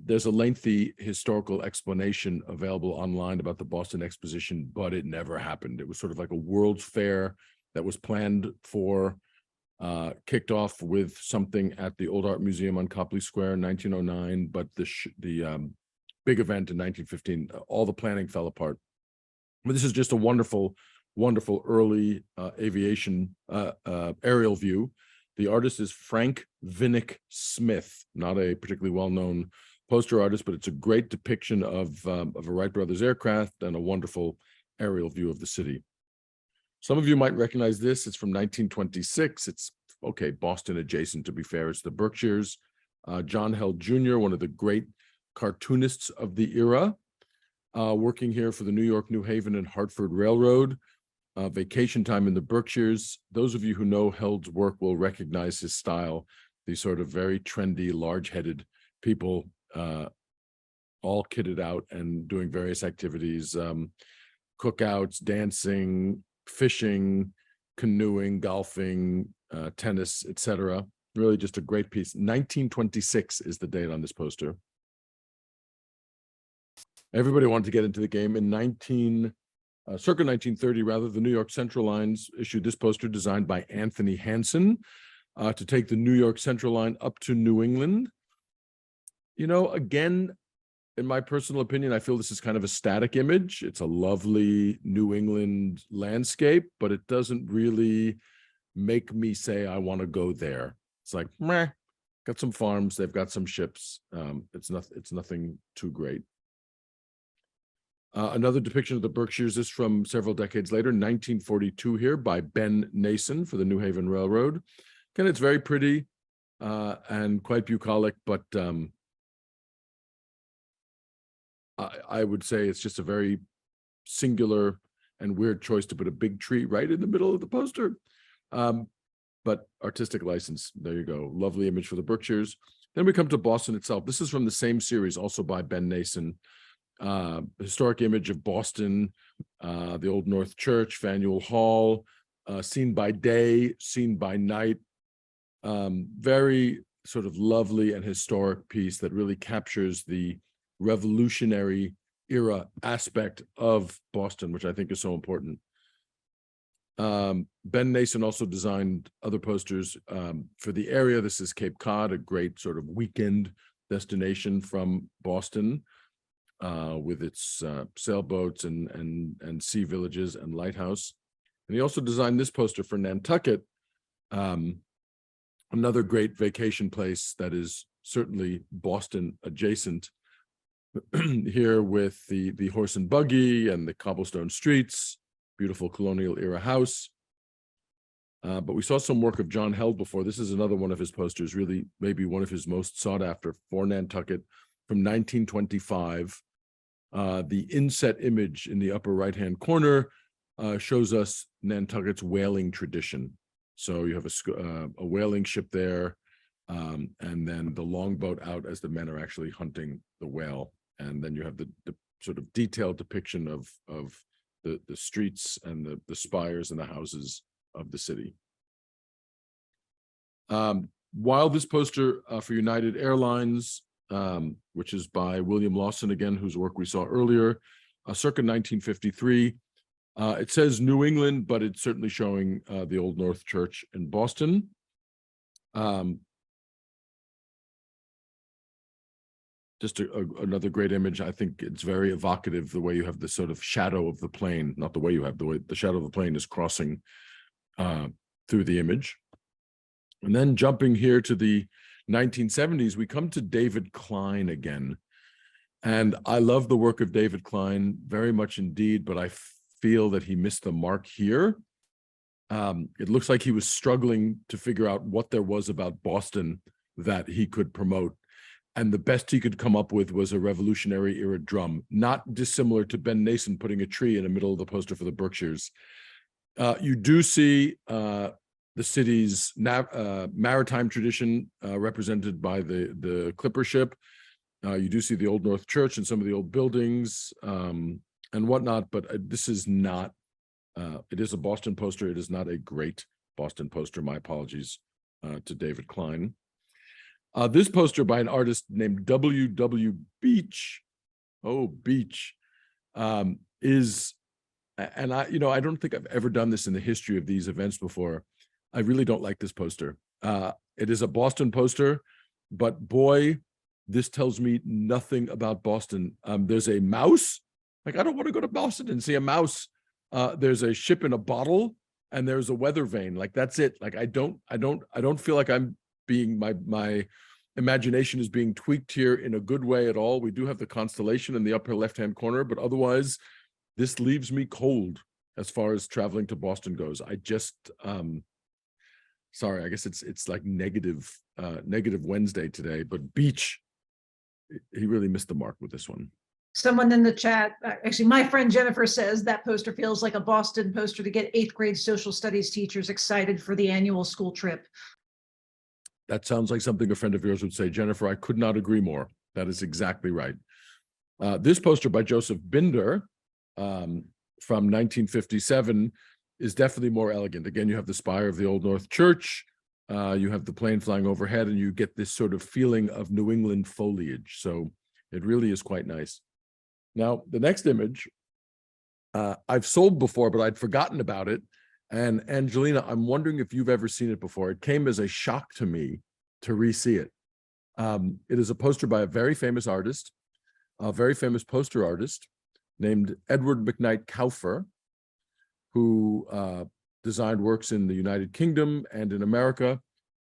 There's a lengthy historical explanation available online about the Boston Exposition, but it never happened. It was sort of like a World's Fair that was planned for, kicked off with something at the Old Art Museum on Copley Square in 1909, but the big event in 1915, all the planning fell apart. But this is just a wonderful, wonderful early aviation aerial view. The artist is Frank Vinnick Smith, not a particularly well-known poster artist, but it's a great depiction of a Wright Brothers aircraft and a wonderful aerial view of the city. Some of you might recognize this. It's from 1926. It's, okay, Boston adjacent, to be fair. It's the Berkshires. John Held Jr., one of the great cartoonists of the era. working here for the New York, New Haven, and Hartford Railroad. Vacation time in the Berkshires. Those of you who know Held's work will recognize his style. These sort of very trendy, large-headed people, all kitted out and doing various activities, cookouts, dancing, fishing, canoeing, golfing, tennis, etc. Really just a great piece. 1926 is the date on this poster. Everybody wanted to get into the game. In circa 1930, rather, the New York Central Lines issued this poster designed by Anthony Hansen to take the New York Central Line up to New England. You know, again, in my personal opinion, I feel this is kind of a static image. It's a lovely New England landscape, but it doesn't really make me say I want to go there. It's like, meh, got some farms, they've got some ships. It's nothing too great. Another depiction of the Berkshires is from several decades later, 1942 here by Ben Nason for the New Haven Railroad. Again, it's very pretty and quite bucolic, but I would say it's just a very singular and weird choice to put a big tree right in the middle of the poster. But artistic license, there you go. Lovely image for the Berkshires. Then we come to Boston itself. This is from the same series, also by Ben Nason. Historic image of Boston, the Old North Church, Faneuil Hall, seen by day, seen by night. Very sort of lovely and historic piece that really captures the Revolutionary era aspect of Boston, which I think is so important. Ben Nason also designed other posters for the area. This is Cape Cod, a great sort of weekend destination from Boston, with its sailboats and sea villages and lighthouse. And he also designed this poster for Nantucket, another great vacation place that is certainly Boston adjacent. Here with the horse and buggy and the cobblestone streets, beautiful colonial era house. But we saw some work of John Held before. This is another one of his posters, really maybe one of his most sought after for Nantucket from 1925. The inset image in the upper right-hand corner shows us Nantucket's whaling tradition. So you have a whaling ship there, and then the longboat out as the men are actually hunting the whale. And then you have the sort of detailed depiction of the streets and the spires and the houses of the city. While this poster for United Airlines, which is by William Lawson again, whose work we saw earlier, circa 1953, it says New England, but it's certainly showing the Old North Church in Boston. Just another great image. I think it's very evocative, the way you have the sort of shadow of the plane, not the way you have, the way the shadow of the plane is crossing through the image. And then jumping here to the 1970s, we come to David Klein again. And I love the work of David Klein very much indeed, but I feel that he missed the mark here. It looks like he was struggling to figure out what there was about Boston that he could promote. And the best he could come up with was a Revolutionary era drum, not dissimilar to Ben Nason putting a tree in the middle of the poster for the Berkshires. You do see the city's maritime tradition represented by the clipper ship. You do see the Old North Church and some of the old buildings and whatnot, but this is not, it is a Boston poster. It is not a great Boston poster. My apologies to David Klein. This poster by an artist named W.W. Beach, is, and I don't think I've ever done this in the history of these events before. I really don't like this poster. It is a Boston poster, but boy, this tells me nothing about Boston. There's a mouse. Like, I don't want to go to Boston and see a mouse. There's a ship in a bottle, and there's a weather vane. Like, that's it. Like, I don't feel like I'm being, my imagination is being tweaked here in a good way at all. We do have the constellation in the upper left-hand corner, but otherwise this leaves me cold as far as traveling to Boston goes. I just, sorry, I guess it's like negative Wednesday today, but Beach, he really missed the mark with this one. Someone in the chat, actually, my friend Jennifer says that poster feels like a Boston poster to get 8th grade social studies teachers excited for the annual school trip. That sounds like something a friend of yours would say. Jennifer, I could not agree more. That is exactly right. This poster by Joseph Binder from 1957 is definitely more elegant. Again, you have the spire of the Old North Church. You have the plane flying overhead, and you get this sort of feeling of New England foliage. So it really is quite nice. Now, the next image, I've sold before, but I'd forgotten about it. And Angelina, I'm wondering if you've ever seen it before. It came as a shock to me to re-see it. It is a poster by a very famous artist, a very famous poster artist named Edward McKnight Kauffer, who designed works in the United Kingdom and in America,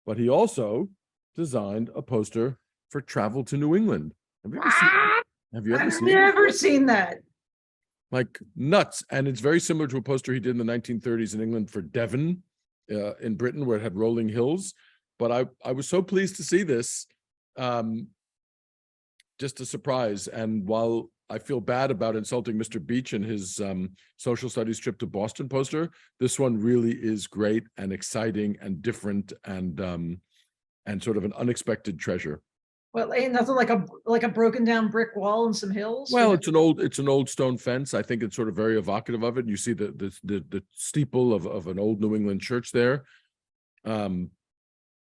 but he also designed a poster for Travel to New England. Have you ever seen it? Have you ever I've seen it? never seen that. Like nuts. And it's very similar to a poster he did in the 1930s in England for Devon in Britain, where it had rolling hills. But I was so pleased to see this, just a surprise. And while I feel bad about insulting Mr. Beach and his social studies trip to Boston poster, this one really is great and exciting and different and sort of an unexpected treasure. Well, ain't nothing like a broken down brick wall and some hills. Well, it's an old stone fence. I think it's sort of very evocative of it. You see the steeple of an old New England church there.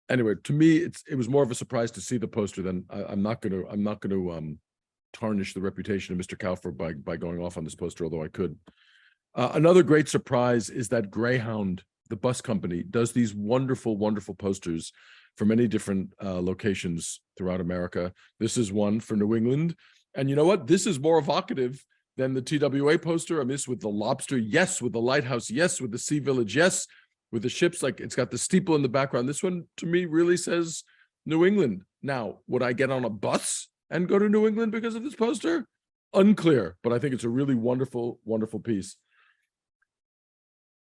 Anyway, to me, it was more of a surprise to see the poster than I'm not going to tarnish the reputation of Mr. Kauffer by going off on this poster, although I could. Another great surprise is that Greyhound, the bus company, does these wonderful, wonderful posters for many different locations throughout America. This is one for New England. And you know what? This is more evocative than the TWA poster. I mean, this with the lobster, yes. With the lighthouse, yes. With the sea village, yes. With the ships, like it's got the steeple in the background. This one, to me, really says New England. Now, would I get on a bus and go to New England because of this poster? Unclear, but I think it's a really wonderful, wonderful piece.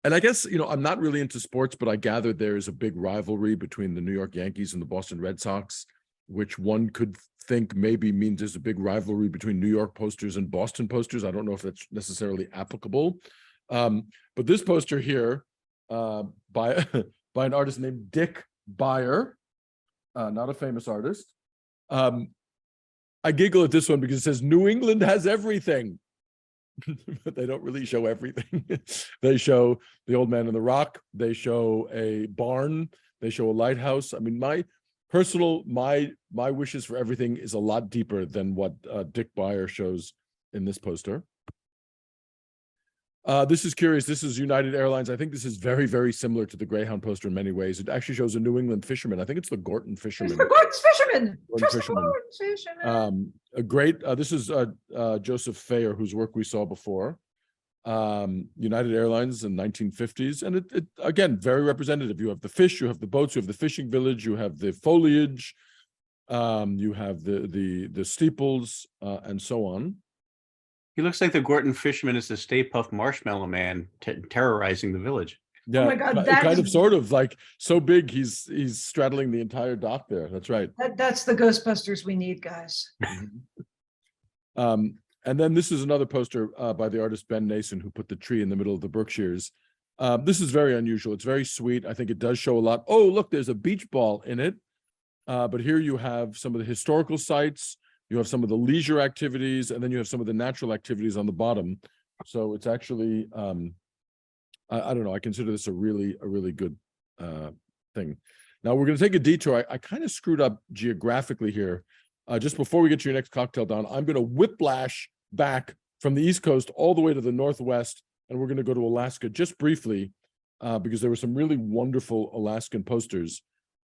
And I guess, I'm not really into sports, but I gather there is a big rivalry between the New York Yankees and the Boston Red Sox, which one could think maybe means there's a big rivalry between New York posters and Boston posters. I don't know if that's necessarily applicable. But this poster here by an artist named Dick Beyer, not a famous artist. I giggle at this one because it says New England has everything. But they don't really show everything. They show the Old Man and the Rock. They show a barn. They show a lighthouse. I mean, my wishes for everything is a lot deeper than what Dick Beyer shows in this poster. This is curious. This is United Airlines. I think this is very, very similar to the Greyhound poster in many ways. It actually shows a New England fisherman. I think it's the Gorton fisherman. It's the Gorton's fisherman. Gorton fisherman. A great. This is Joseph Thayer, whose work we saw before. United Airlines in 1950s, and it again very representative. You have the fish, you have the boats, you have the fishing village, you have the foliage, you have the steeples, and so on. He looks like the Gorton fisherman is the Stay Puft Marshmallow Man terrorizing the village. Yeah, oh my God, kind of sort of like so big he's straddling the entire dock there. That's right. That's the Ghostbusters we need, guys. And then this is another poster by the artist Ben Nason, who put the tree in the middle of the Berkshires. This is very unusual. It's very sweet. I think it does show a lot. Oh, look, there's a beach ball in it. But here you have some of the historical sites. You have some of the leisure activities, and then you have some of the natural activities on the bottom. So it's actually, I don't know. I consider this a really good thing. Now we're going to take a detour. I kind of screwed up geographically here. Just before we get to your next cocktail, Don, I'm going to whiplash back from the East Coast all the way to the Northwest, and we're going to go to Alaska just briefly because there were some really wonderful Alaskan posters.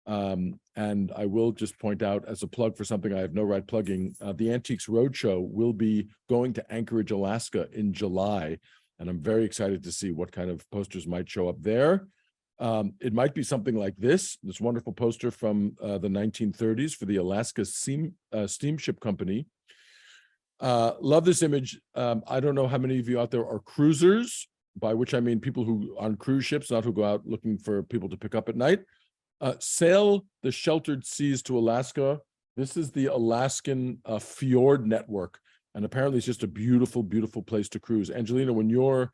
And I will just point out as a plug for something I have no right plugging, the Antiques Roadshow will be going to Anchorage, Alaska in July. And I'm very excited to see what kind of posters might show up there. It might be something like this wonderful poster from the 1930s for the Alaska Steamship Company. Love this image. I don't know how many of you out there are cruisers, by which I mean people who on cruise ships, not who go out looking for people to pick up at night. Sail the sheltered seas to Alaska. This is the Alaskan Fjord Network. And apparently it's just a beautiful, beautiful place to cruise. Angelina, when your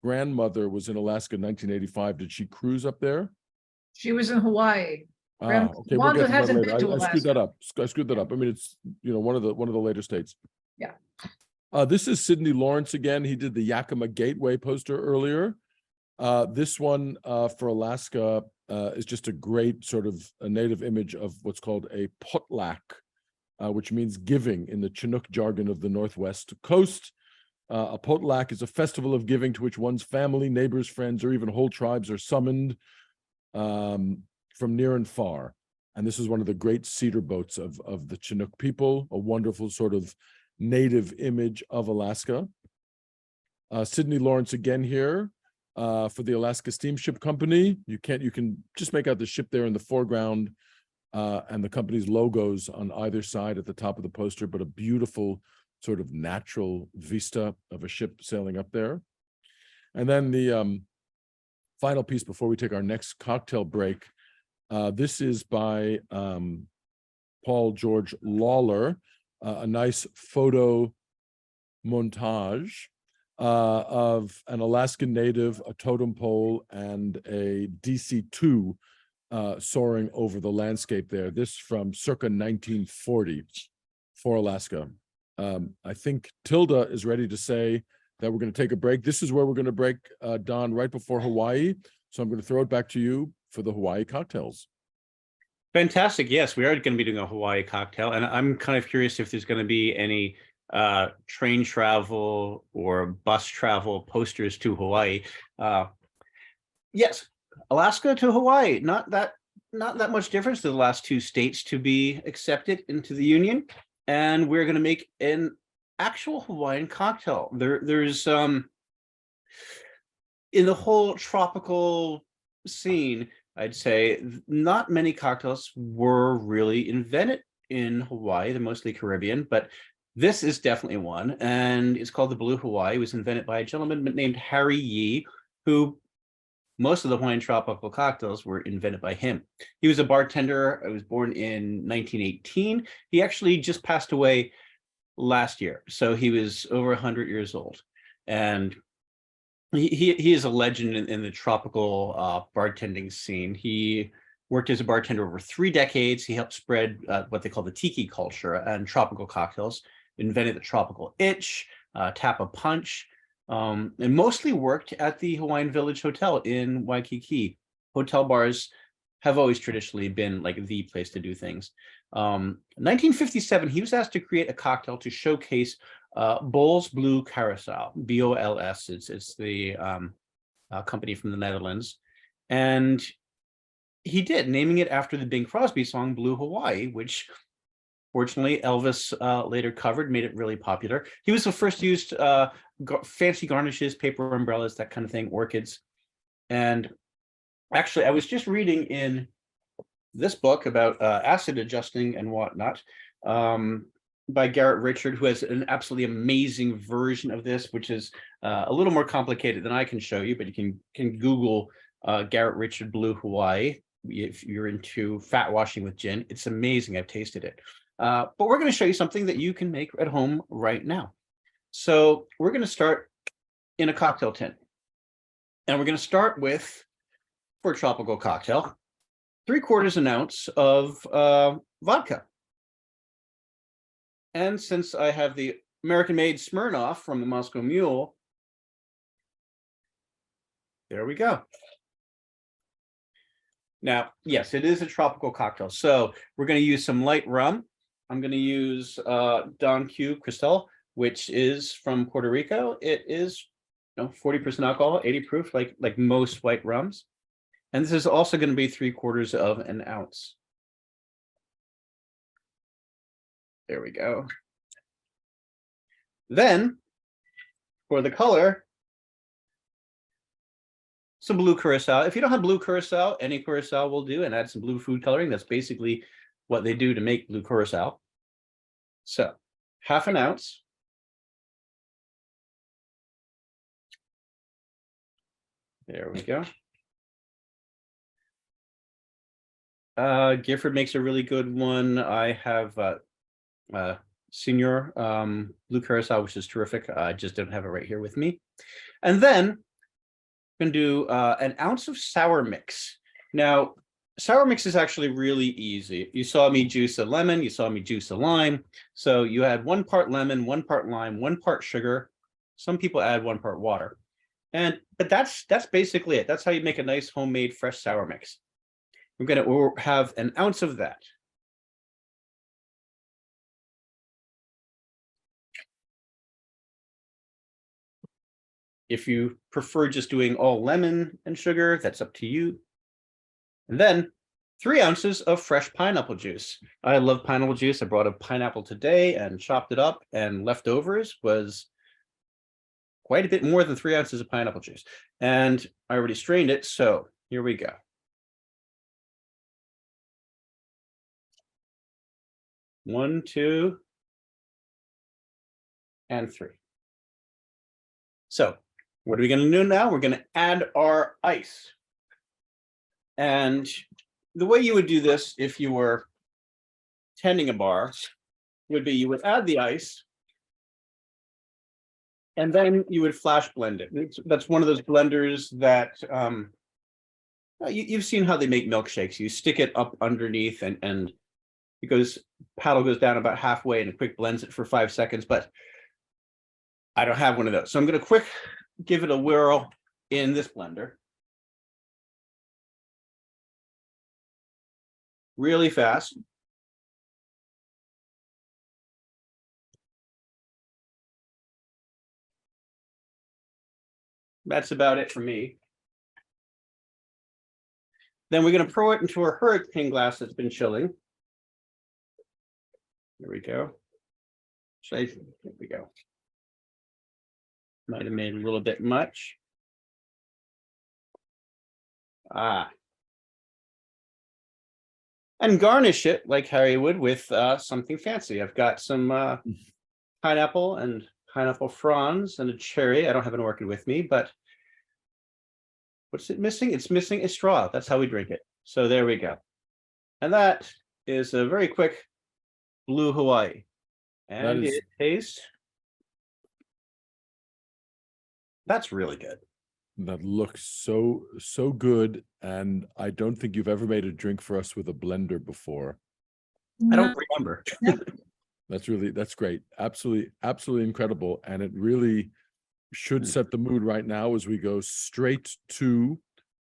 grandmother was in Alaska in 1985, did she cruise up there? She was in Hawaii. Ah, okay, we'll Wanda get to that hasn't later. been to I screwed that Alaska. up. I screwed that up. I mean, it's, you know, one of the later states. Yeah. This is Sidney Lawrence again. He did the Yakima Gateway poster earlier. This one for Alaska is just a great sort of a native image of what's called a potlatch, which means giving in the Chinook jargon of the Northwest coast. A potlatch is a festival of giving to which one's family, neighbors, friends, or even whole tribes are summoned from near and far. And this is one of the great cedar boats of the Chinook people, a wonderful sort of native image of Alaska. Sidney Lawrence again here for the Alaska Steamship Company. You can just make out the ship there in the foreground and the company's logos on either side at the top of the poster, but a beautiful sort of natural vista of a ship sailing up there. And then the final piece before we take our next cocktail break. This is by Paul George Lawler, a nice photo montage of an Alaskan native, a totem pole, and a DC-2 soaring over the landscape there. This from circa 1940 for Alaska. I think Tilda is ready to say that we're going to take a break. This is where we're going to break, Don, right before Hawaii. So I'm going to throw it back to you for the Hawaii cocktails. Fantastic. Yes, we are going to be doing a Hawaii cocktail. And I'm kind of curious if there's going to be any train travel or bus travel posters to Hawaii. Yes, Alaska to Hawaii, not that much difference to the last two states to be accepted into the Union. And we're going to make an actual Hawaiian cocktail. There's in the whole tropical scene, I'd say not many cocktails were really invented in Hawaii. They're mostly Caribbean, but this is definitely one, and it's called the Blue Hawaii. It was invented by a gentleman named Harry Yee, who most of the Hawaiian tropical cocktails were invented by him. He was a bartender. He was born in 1918. He actually just passed away last year, so he was over 100 years old, and he is a legend in the tropical bartending scene. He worked as a bartender over 3 decades. He helped spread what they call the tiki culture and tropical cocktails, invented the tropical itch, tapa punch, and mostly worked at the Hawaiian Village Hotel in Waikiki. Hotel bars have always traditionally been like the place to do things. 1957, he was asked to create a cocktail to showcase Bols Blue Carousel, BOLS. It's the company from the Netherlands. And he did, naming it after the Bing Crosby song Blue Hawaii, which fortunately Elvis later covered, made it really popular. He was the first used fancy garnishes, paper umbrellas, that kind of thing, orchids. And actually, I was just reading in this book about acid adjusting and whatnot by Garrett Richard, who has an absolutely amazing version of this, which is a little more complicated than I can show you, but you can Google Garrett Richard Blue Hawaii if you're into fat washing with gin. It's amazing. I've tasted it. But we're going to show you something that you can make at home right now. So we're going to start in a cocktail tin. And we're going to start with, for a tropical cocktail, 3/4 ounce of vodka. And since I have the American-made Smirnoff from the Moscow Mule, there we go. Now, yes, it is a tropical cocktail. So we're going to use some light rum. I'm going to use Don Q Cristal, which is from Puerto Rico. It is 40% alcohol, 80 proof, like most white rums. And this is also going to be 3/4 ounce. There we go. Then, for the color, some blue curacao. If you don't have blue curacao, any curacao will do, and add some blue food coloring. That's basically what they do to make blue curacao. So, 1/2 ounce. There we go. Gifford makes a really good one. I have Senior blue curacao, which is terrific. I just don't have it right here with me. And then I'm going to do an ounce of sour mix. Now, sour mix is actually really easy. You saw me juice a lemon, you saw me juice a lime. So you add 1 part lemon, 1 part lime, 1 part sugar. Some people add 1 part water. But that's basically it. That's how you make a nice homemade fresh sour mix. We'll have an ounce of that. If you prefer just doing all lemon and sugar, that's up to you. And then 3 ounces of fresh pineapple juice. I love pineapple juice. I brought a pineapple today and chopped it up, and leftovers was quite a bit more than 3 ounces of pineapple juice. And I already strained it, so here we go. 1, 2, and 3. So what are we going to do now? We're going to add our ice. And the way you would do this if you were tending a bar would be you would add the ice, and then you would flash blend it. That's one of those blenders that you've seen how they make milkshakes. You stick it up underneath, and because paddle goes down about halfway and it quick blends it for 5 seconds, but I don't have one of those. So I'm going to quick give it a whirl in this blender. Really fast. That's about it for me. Then we're going to pour it into a hurricane glass that's been chilling. There we go. There we go. Might have made a little bit much. And garnish it like Harry would with something fancy. I've got some pineapple and pineapple fronds and a cherry. I don't have an orchid with me, but what's it missing? It's missing a straw. That's how we drink it. So there we go. And that is a very quick blue Hawaii. And it tastes. That's really good. That looks so good, and I don't think you've ever made a drink for us with a blender before. I don't remember. That's great. Absolutely incredible, and it really should set the mood right now as we go straight to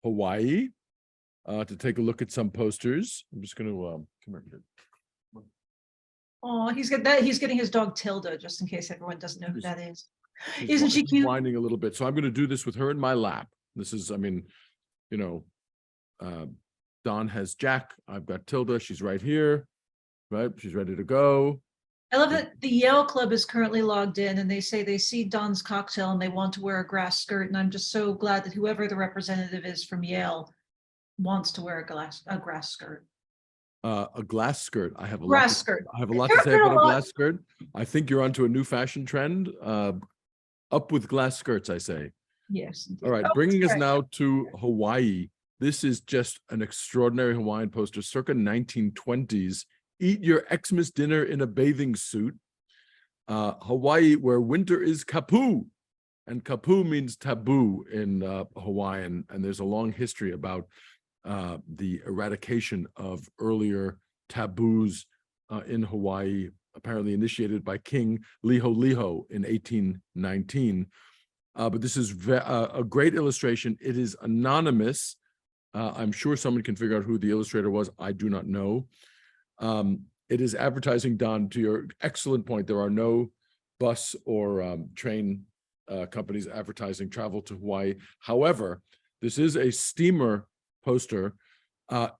Hawaii to take a look at some posters. I'm just going to come here. Oh, he's getting his dog Tilda, just in case everyone doesn't know who that is. Isn't she cute? Whining a little bit. So I'm going to do this with her in my lap. This is, I mean, you know, Don has Jack. I've got Tilda. She's right here, right? She's ready to go. I love that the Yale Club is currently logged in, and they say they see Don's cocktail and they want to wear a grass skirt. And I'm just so glad that whoever the representative is from Yale wants to wear a grass skirt. A glass skirt. I have a grass skirt. I have a lot to say about a glass skirt. I think you're onto a new fashion trend. Up with glass skirts, I say. Yes. Indeed. All right, bringing us now to Hawaii. This is just an extraordinary Hawaiian poster, circa 1920s. Eat your Xmas dinner in a bathing suit. Hawaii, where winter is kapu. And kapu means taboo in Hawaiian. And there's a long history about the eradication of earlier taboos in Hawaii, apparently initiated by King Liholiho in 1819. But this is a great illustration. It is anonymous. I'm sure someone can figure out who the illustrator was. I do not know. It is advertising, Don, to your excellent point. There are no bus or train companies advertising travel to Hawaii. However, this is a steamer poster.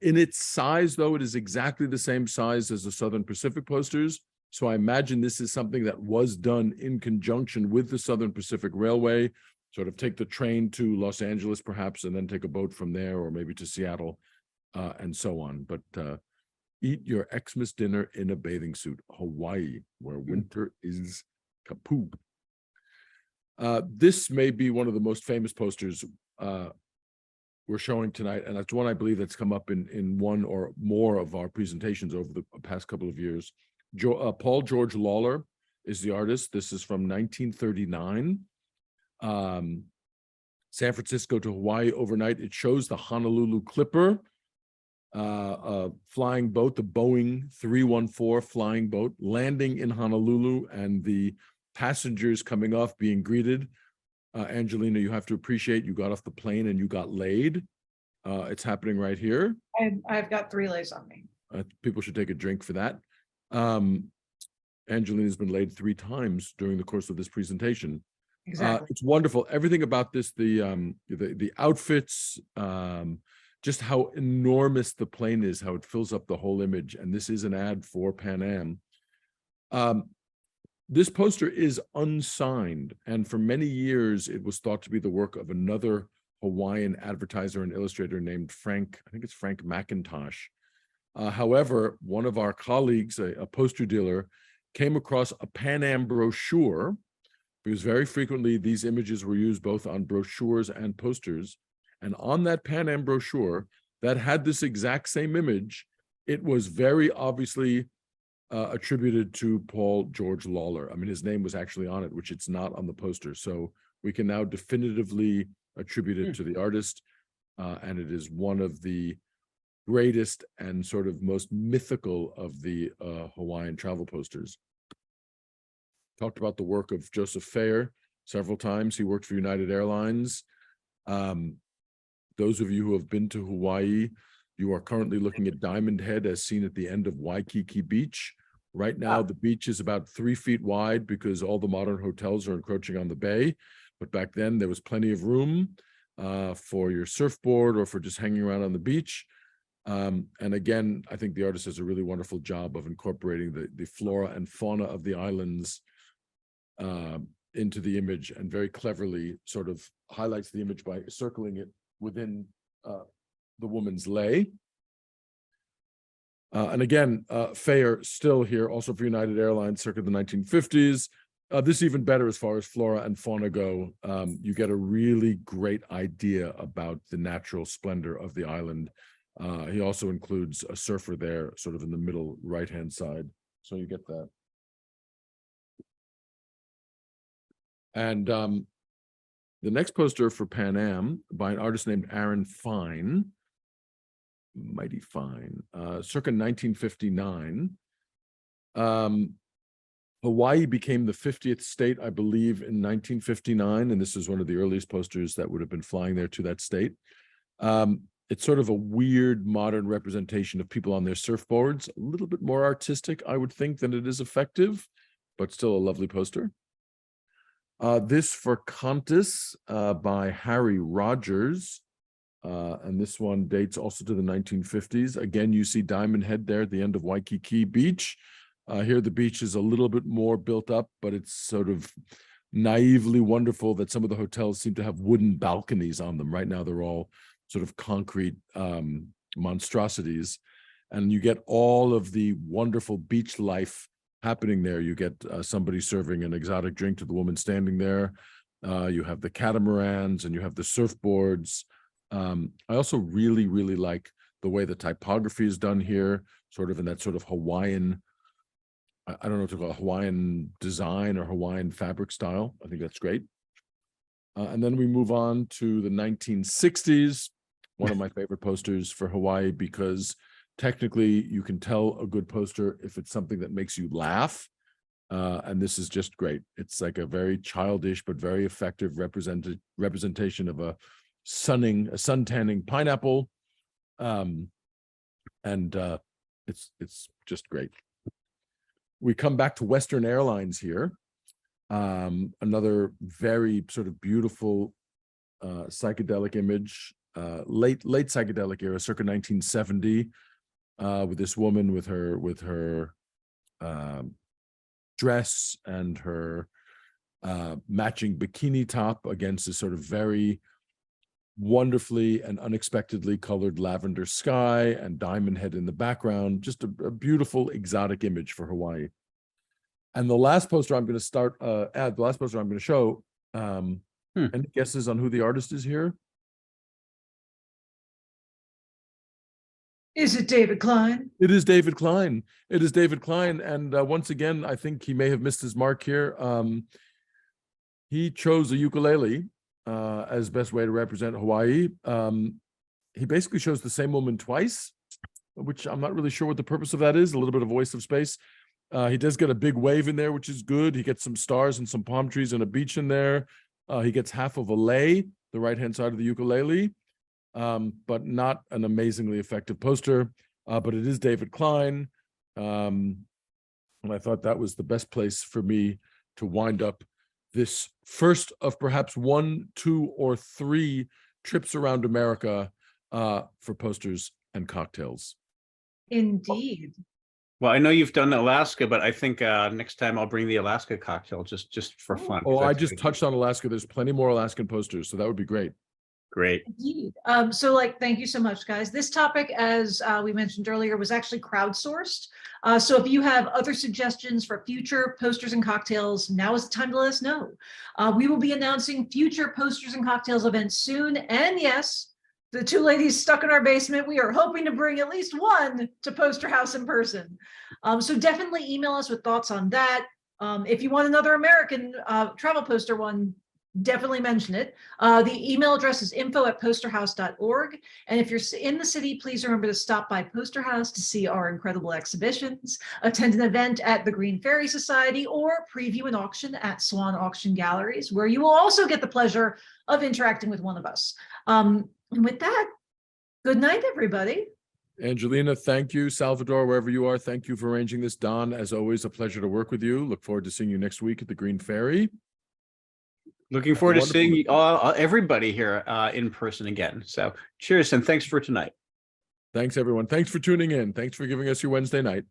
In its size, though, it is exactly the same size as the Southern Pacific posters. So I imagine this is something that was done in conjunction with the Southern Pacific Railway, sort of take the train to Los Angeles, perhaps, and then take a boat from there, or maybe to Seattle, and so on. But eat your Xmas dinner in a bathing suit, Hawaii, where winter is kapu. This may be one of the most famous posters we're showing tonight, and that's one I believe that's come up in one or more of our presentations over the past couple of years. Paul George Lawler is the artist. This is from 1939. San Francisco to Hawaii overnight. It shows the Honolulu Clipper flying boat, the Boeing 314 flying boat, landing in Honolulu, and the passengers coming off being greeted. Angelina, you have to appreciate you got off the plane and you got laid. It's happening right here. I've got 3 lays on me. People should take a drink for that. Angelina's been laid 3 times during the course of this presentation. Exactly. It's wonderful. Everything about this, the outfits, just how enormous the plane is, how it fills up the whole image. And this is an ad for Pan Am. This poster is unsigned, and for many years it was thought to be the work of another Hawaiian advertiser and illustrator named Frank, I think it's Frank McIntosh. However, one of our colleagues, a poster dealer, came across a Pan Am brochure, because very frequently these images were used both on brochures and posters. And on that Pan Am brochure that had this exact same image, it was very obviously attributed to Paul George Lawler. I mean, his name was actually on it, which it's not on the poster. So we can now definitively attribute it to the artist. And it is one of the greatest and sort of most mythical of the Hawaiian travel posters. Talked about the work of Joseph Fayer several times. He worked for United Airlines. Those of you who have been to Hawaii, you are currently looking at Diamond Head as seen at the end of Waikiki Beach. Right now, the beach is about 3 feet wide because all the modern hotels are encroaching on the bay. But back then, there was plenty of room for your surfboard or for just hanging around on the beach. And again, I think the artist does a really wonderful job of incorporating the flora and fauna of the islands into the image, and very cleverly sort of highlights the image by circling it within the woman's lay. And again, Fayer still here, also for United Airlines, circa the 1950s. This is even better as far as flora and fauna go. You get a really great idea about the natural splendor of the island. He also includes a surfer there, sort of in the middle right-hand side. So you get that. And the next poster for Pan Am by an artist named Aaron Fine, mighty fine, circa 1959. Hawaii became the 50th state, I believe, in 1959, and this is one of the earliest posters that would have been flying there to that state. It's sort of a weird modern representation of people on their surfboards, a little bit more artistic, I would think, than it is effective, but still a lovely poster. This for Qantas by Harry Rogers. And this one dates also to the 1950s. Again, you see Diamond Head there at the end of Waikiki Beach. Here, the beach is a little bit more built up, but it's sort of naively wonderful that some of the hotels seem to have wooden balconies on them. Right now, they're all sort of concrete monstrosities. And you get all of the wonderful beach life happening there. You get somebody serving an exotic drink to the woman standing there. You have the catamarans and you have the surfboards. I also really, really like the way the typography is done here, sort of in that sort of Hawaiian, I don't know what to call it, Hawaiian design or Hawaiian fabric style. I think that's great. And then we move on to the 1960s, one of my favorite posters for Hawaii, because technically you can tell a good poster if it's something that makes you laugh. And this is just great. It's like a very childish but very effective representation of a sun-tanning pineapple. It's just great. We come back to Western Airlines here. Another very sort of beautiful psychedelic image, late psychedelic era, circa 1970, with this woman with her dress and her matching bikini top against this sort of very wonderfully and unexpectedly colored lavender sky and Diamond Head in the background. Just a beautiful exotic image for Hawaii. And the last poster I'm going to show, any guesses on who the artist is here? Is it David Klein? It is David Klein. It is David Klein. And once again, I think he may have missed his mark here. He chose a ukulele as best way to represent Hawaii. He basically shows the same woman twice, which I'm not really sure what the purpose of that is. A little bit of voice of space. He does get a big wave in there, which is good. He gets some stars and some palm trees and a beach in there. He gets half of a lei, the right-hand side of the ukulele, but not an amazingly effective poster. But it is David Klein. And I thought that was the best place for me to wind up this first of perhaps 1, 2, or 3 trips around America for posters and cocktails. Indeed. Well, I know you've done Alaska, but I think next time I'll bring the Alaska cocktail just for fun. Oh, I That's just good. touched on Alaska. There's plenty more Alaskan posters, so that would be great. Great. Indeed. So thank you so much, guys. This topic, as we mentioned earlier, was actually crowdsourced. So if you have other suggestions for future posters and cocktails, now is the time to let us know. We will be announcing future posters and cocktails events soon. And yes, the 2 ladies stuck in our basement, we are hoping to bring at least one to Poster House in person. So definitely email us with thoughts on that. If you want another American travel poster one, definitely mention it. The email address is info@posterhouse.org. And if you're in the city, please remember to stop by Poster House to see our incredible exhibitions, attend an event at the Green Fairy Society, or preview an auction at Swann Auction Galleries, where you will also get the pleasure of interacting with one of us. And with that, good night, everybody. Angelina, thank you. Salvador, wherever you are, thank you for arranging this. Don, as always, a pleasure to work with you. Look forward to seeing you next week at the Green Fairy. Looking forward to Wonderful. seeing everybody here in person again. So cheers and thanks for tonight. Thanks, everyone. Thanks for tuning in. Thanks for giving us your Wednesday night.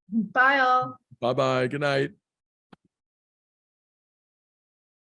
Bye, all. Bye-bye. Good night.